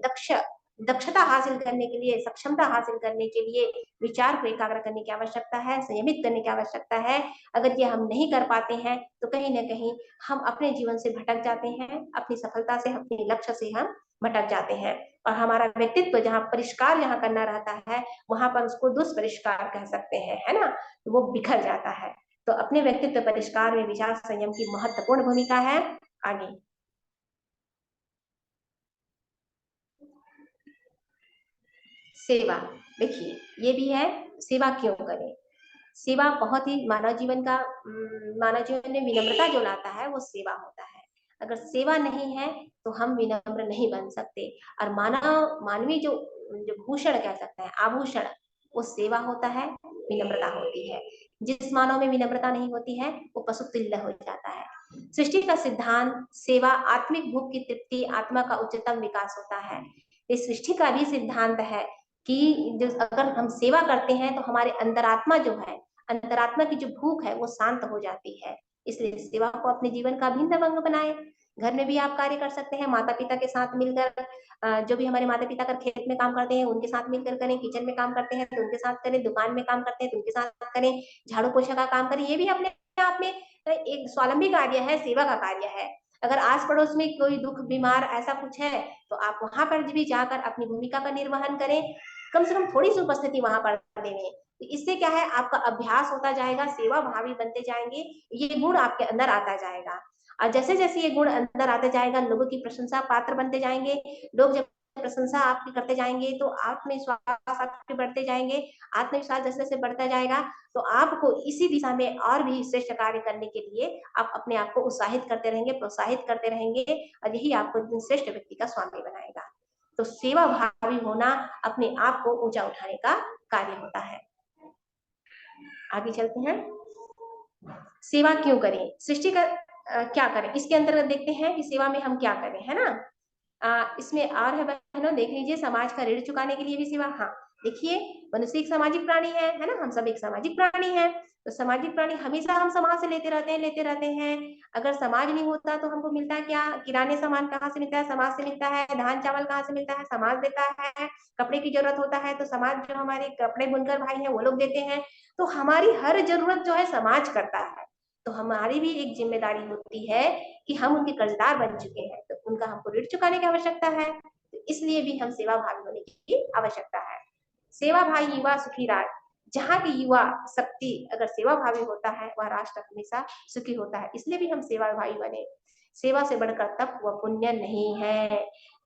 [SPEAKER 1] दक्षता हासिल करने के लिए, सक्षमता हासिल करने के लिए विचार को एकाग्र करने की आवश्यकता है, संयमित करने की आवश्यकता है। अगर ये हम नहीं कर पाते हैं तो कहीं ना कहीं हम अपने जीवन से भटक जाते हैं, अपनी सफलता से, अपने लक्ष्य से हम भटक जाते हैं। और हमारा व्यक्तित्व जहाँ परिष्कार जहाँ करना रहता है, वहां पर उसको दुष्परिष्कार कह सकते हैं, है ना, तो वो बिखर जाता है। तो अपने व्यक्तित्व परिष्कार में विचार संयम की महत्वपूर्ण भूमिका है। आगे सेवा, देखिए ये भी है, सेवा क्यों करें। सेवा बहुत ही मानव जीवन का मानव जीवन में विनम्रता जो लाता है वो सेवा होता है। अगर सेवा नहीं है तो हम विनम्र नहीं बन सकते। और मानवीय जो जो भूषण कह सकते हैं, आभूषण, वो सेवा होता है, विनम्रता होती है। जिस मानव में विनम्रता नहीं होती है वो पशु तुल्य हो जाता है। सृष्टि का सिद्धांत सेवा आत्मिक भूख की तृप्ति, आत्मा का उच्चतम विकास होता है। इस सृष्टि का भी सिद्धांत है कि जो अगर हम सेवा करते हैं तो हमारे अंतरात्मा जो है, अंतरात्मा की जो भूख है वो शांत हो जाती है। इसलिए सेवा को अपने जीवन का भिन्न अंग बनाए। घर में भी आप कार्य कर सकते हैं, माता पिता के साथ मिलकर, जो भी हमारे माता पिता अगर खेत में काम करते हैं उनके साथ मिलकर करें, किचन में काम करते हैं तो उनके साथ करें, दुकान में काम करते हैं तो उनके साथ करें, झाड़ू पोछा का काम करें, ये भी अपने आप में एक स्वावलंबी कार्य है, सेवा का कार्य है। अगर आस पड़ोस में कोई दुख बीमार ऐसा कुछ है तो आप वहां पर भी जाकर अपनी भूमिका का निर्वहन करें, कम से कम थोड़ी सी उपस्थिति वहां पर देने। तो इससे क्या है, आपका अभ्यास होता जाएगा, सेवा भावी बनते जाएंगे, ये गुण आपके अंदर आता जाएगा। और जैसे जैसे ये गुण अंदर आते जाएगा, लोगों की प्रशंसा पात्र बनते जाएंगे। लोग जब प्रशंसा आपकी करते जाएंगे तो आत्मविश्वास आपके बढ़ते जाएंगे। आत्मविश्वास जैसे जैसे बढ़ता जाएगा तो आपको इसी दिशा में और भी श्रेष्ठ कार्य करने के लिए आप अपने आप को उत्साहित करते रहेंगे, प्रोत्साहित करते रहेंगे, और यही आपको श्रेष्ठ व्यक्ति का स्वामी बनाएगा। तो सेवा भावी होना अपने आप को ऊंचा उठाने का कार्य होता है। आगे चलते हैं, सेवा क्यों करें, सृष्टि का क्या करें, इसके अंतर्गत देखते हैं कि सेवा में हम क्या करें, है ना। इसमें और है बहनों, देख लीजिए, समाज का ऋण चुकाने के लिए भी सेवा। हाँ देखिए, मनुष्य एक सामाजिक प्राणी है ना, हम सब एक सामाजिक प्राणी है। तो सामाजिक प्राणी हमेशा हम समाज से लेते रहते हैं। अगर समाज नहीं होता तो हमको मिलता है क्या, किराने सामान कहाँ से मिलता है, समाज से मिलता है। धान चावल कहाँ से मिलता है, समाज देता है। कपड़े की जरूरत होता है तो समाज, जो हमारे कपड़े बुनकर भाई हैं वो लोग देते हैं। तो हमारी हर जरूरत जो है समाज करता है। तो हमारी भी एक जिम्मेदारी होती है कि हम उनके कर्जदार बन चुके हैं, तो उनका हमको ऋण चुकाने की आवश्यकता है। तो इसलिए भी हम सेवा भावी होने की आवश्यकता है। सेवा भाई युवा सुखी राष्ट्र, जहाँ की युवा शक्ति अगर सेवा भावी होता है वह राष्ट्र हमेशा सुखी होता है। इसलिए भी हम सेवा भावी बने। सेवा से बढ़कर तप वह पुण्य नहीं है।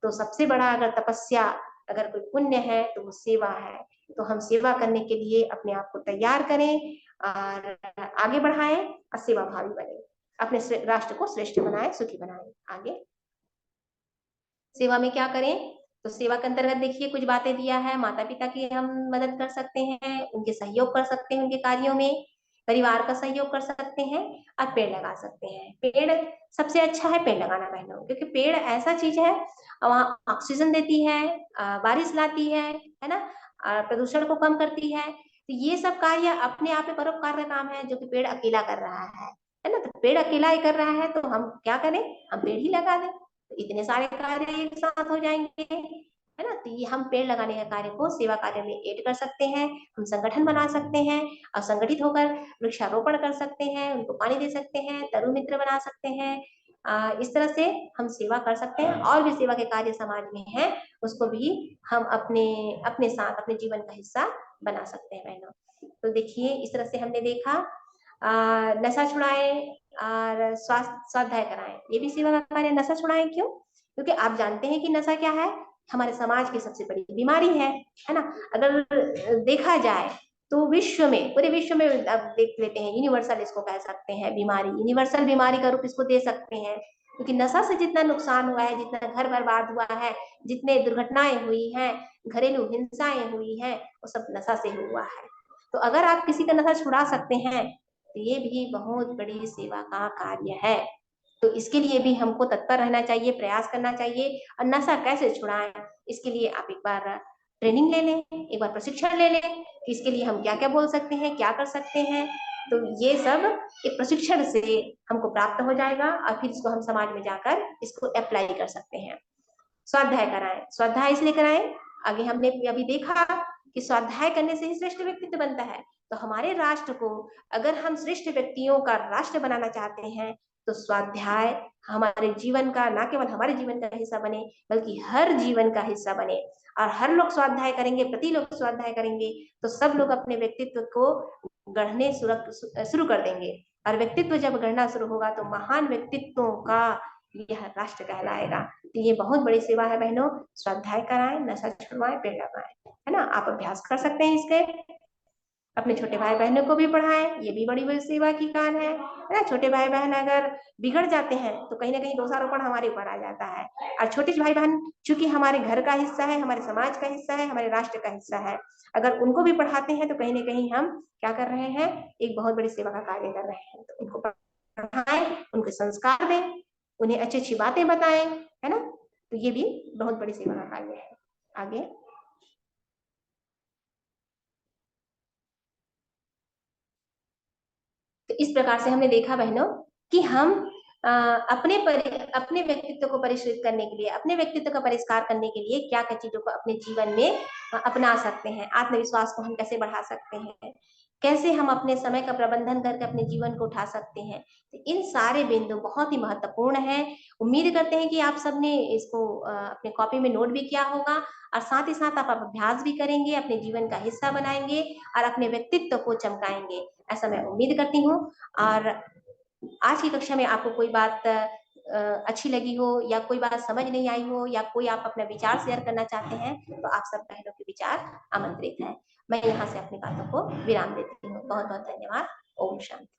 [SPEAKER 1] तो सबसे बड़ा अगर तपस्या, अगर कोई पुण्य है तो वो सेवा है। तो हम सेवा करने के लिए अपने आप को तैयार करें और आगे बढ़ाएं और सेवा भावी बने, अपने राष्ट्र को श्रेष्ठ बनाए, सुखी बनाए। आगे सेवा में क्या करें, तो सेवा के अंतर्गत देखिए कुछ बातें दिया है। माता पिता की हम मदद कर सकते हैं, उनके सहयोग कर सकते हैं उनके कार्यों में, परिवार का सहयोग कर सकते हैं और पेड़ लगा सकते हैं। पेड़ सबसे अच्छा है पेड़ लगाना बहनों, क्योंकि पेड़ ऐसा चीज है, वहाँ ऑक्सीजन देती है, बारिश लाती है ना, प्रदूषण को कम करती है। तो ये सब कार्य अपने आप में परोपकार का काम है, जो कि पेड़ अकेला कर रहा है ना। तो पेड़ अकेला ही कर रहा है तो हम क्या करें, हम पेड़ ही लगा दें, तो इतने सारे कार्य एक साथ हो जाएंगे, है ना। तो ये हम पेड़ लगाने के कार्य को सेवा कार्य में ऐड कर सकते हैं। हम संगठन बना सकते हैं और संगठित होकर वृक्षारोपण कर सकते हैं, उनको पानी दे सकते हैं, तरु मित्र बना सकते हैं। इस तरह से हम सेवा कर सकते हैं। और भी सेवा के कार्य समाज में है, उसको भी हम अपने अपने साथ अपने जीवन का हिस्सा बना सकते हैं बहनों। तो देखिए इस तरह से हमने देखा, नशा छुड़ाए और स्वाध्याय कराएं, ये भी सेवा का कार्य। नशा छुड़ाएं क्यों, क्योंकि आप जानते हैं कि नशा क्या है, हमारे समाज की सबसे बड़ी बीमारी है ना। अगर देखा जाए तो विश्व में, पूरे विश्व में अब देख लेते हैं, यूनिवर्सल इसको कह सकते हैं बीमारी, यूनिवर्सल बीमारी का रूप इसको दे सकते हैं। क्योंकि नशा से जितना नुकसान हुआ है, जितना घर बर्बाद हुआ है, जितने दुर्घटनाएं हुई हैं, घरेलू हिंसाएं हुई हैं, वो सब नशा से हुआ है। तो अगर आप किसी का नशा छुड़ा सकते हैं तो ये भी बहुत बड़ी सेवा का कार्य है। तो इसके लिए भी हमको तत्पर रहना चाहिए, प्रयास करना चाहिए। और नशा कैसे छुड़ाएं, इसके लिए आप एक बार ट्रेनिंग ले लें, एक बार प्रशिक्षण ले लें कि इसके लिए हम क्या क्या बोल सकते हैं, क्या कर सकते हैं। तो ये सब एक प्रशिक्षण से हमको प्राप्त हो जाएगा और फिर इसको हम समाज में जाकर इसको अप्लाई कर सकते हैं। स्वाध्याय कराएं, स्वाध्याय इसलिए कराएं, आगे हमने अभी देखा कि स्वाध्याय करने से ही श्रेष्ठ व्यक्तित्व बनता है। तो हमारे राष्ट्र को अगर हम श्रेष्ठ व्यक्तियों का राष्ट्र बनाना चाहते हैं तो स्वाध्याय हमारे जीवन का, ना केवल हमारे जीवन का हिस्सा बने, बल्कि हर जीवन का हिस्सा बने। और हर लोग स्वाध्याय करेंगे, प्रति लोग स्वाध्याय करेंगे, तो सब लोग अपने व्यक्तित्व को गढ़ने शुरू कर देंगे। और व्यक्तित्व जब गढ़ना शुरू होगा तो महान व्यक्तित्वों का यह राष्ट्र कहलाएगा। तो ये बहुत बड़ी सेवा है बहनों। स्वाध्याय कराएं, नशा छुड़वाएं, पेड़ लगाएं, है ना। आप अभ्यास कर सकते हैं इसके, अपने छोटे भाई बहनों को भी पढ़ाएं, ये भी बड़ी बड़ी सेवा की काम है ना। छोटे भाई बहन अगर बिगड़ जाते हैं तो कहीं ना कहीं दोषारोपण हमारे ऊपर आ जाता है। और छोटे भाई बहन चूंकि हमारे घर का हिस्सा है, हमारे समाज का हिस्सा है, हमारे राष्ट्र का हिस्सा है, अगर उनको भी पढ़ाते हैं तो कहीं ना कहीं हम क्या कर रहे हैं, एक बहुत बड़ी सेवा का कार्य कर रहे हैं। तो उनको पढ़ाएं, उनके संस्कार दें, उन्हें अच्छी अच्छी बातें बताएं, है ना। तो ये भी बहुत बड़ी सेवा का कार्य है। आगे तो इस प्रकार से हमने देखा बहनों कि हम अपने व्यक्तित्व को परिष्कृत करने के लिए, अपने व्यक्तित्व का परिष्कार करने के लिए क्या क्या चीजों को अपने जीवन में अपना सकते हैं। आत्मविश्वास को हम कैसे बढ़ा सकते हैं, कैसे हम अपने समय का प्रबंधन करके अपने जीवन को उठा सकते हैं। तो इन सारे बिंदु बहुत ही महत्वपूर्ण है। उम्मीद करते हैं कि आप सबने इसको अपने कॉपी में नोट भी किया होगा, और साथ ही साथ आप अभ्यास भी करेंगे, अपने जीवन का हिस्सा बनाएंगे और अपने व्यक्तित्व को चमकाएंगे, ऐसा मैं उम्मीद करती हूँ। और आज की कक्षा में आपको कोई बात अच्छी लगी हो, या कोई बात समझ नहीं आई हो, या कोई आप अपना विचार शेयर करना चाहते हैं, तो आप सब बहनों के विचार आमंत्रित हैं। मैं यहाँ से अपनी बातों को विराम देती हूँ। बहुत बहुत धन्यवाद। ओम शांति।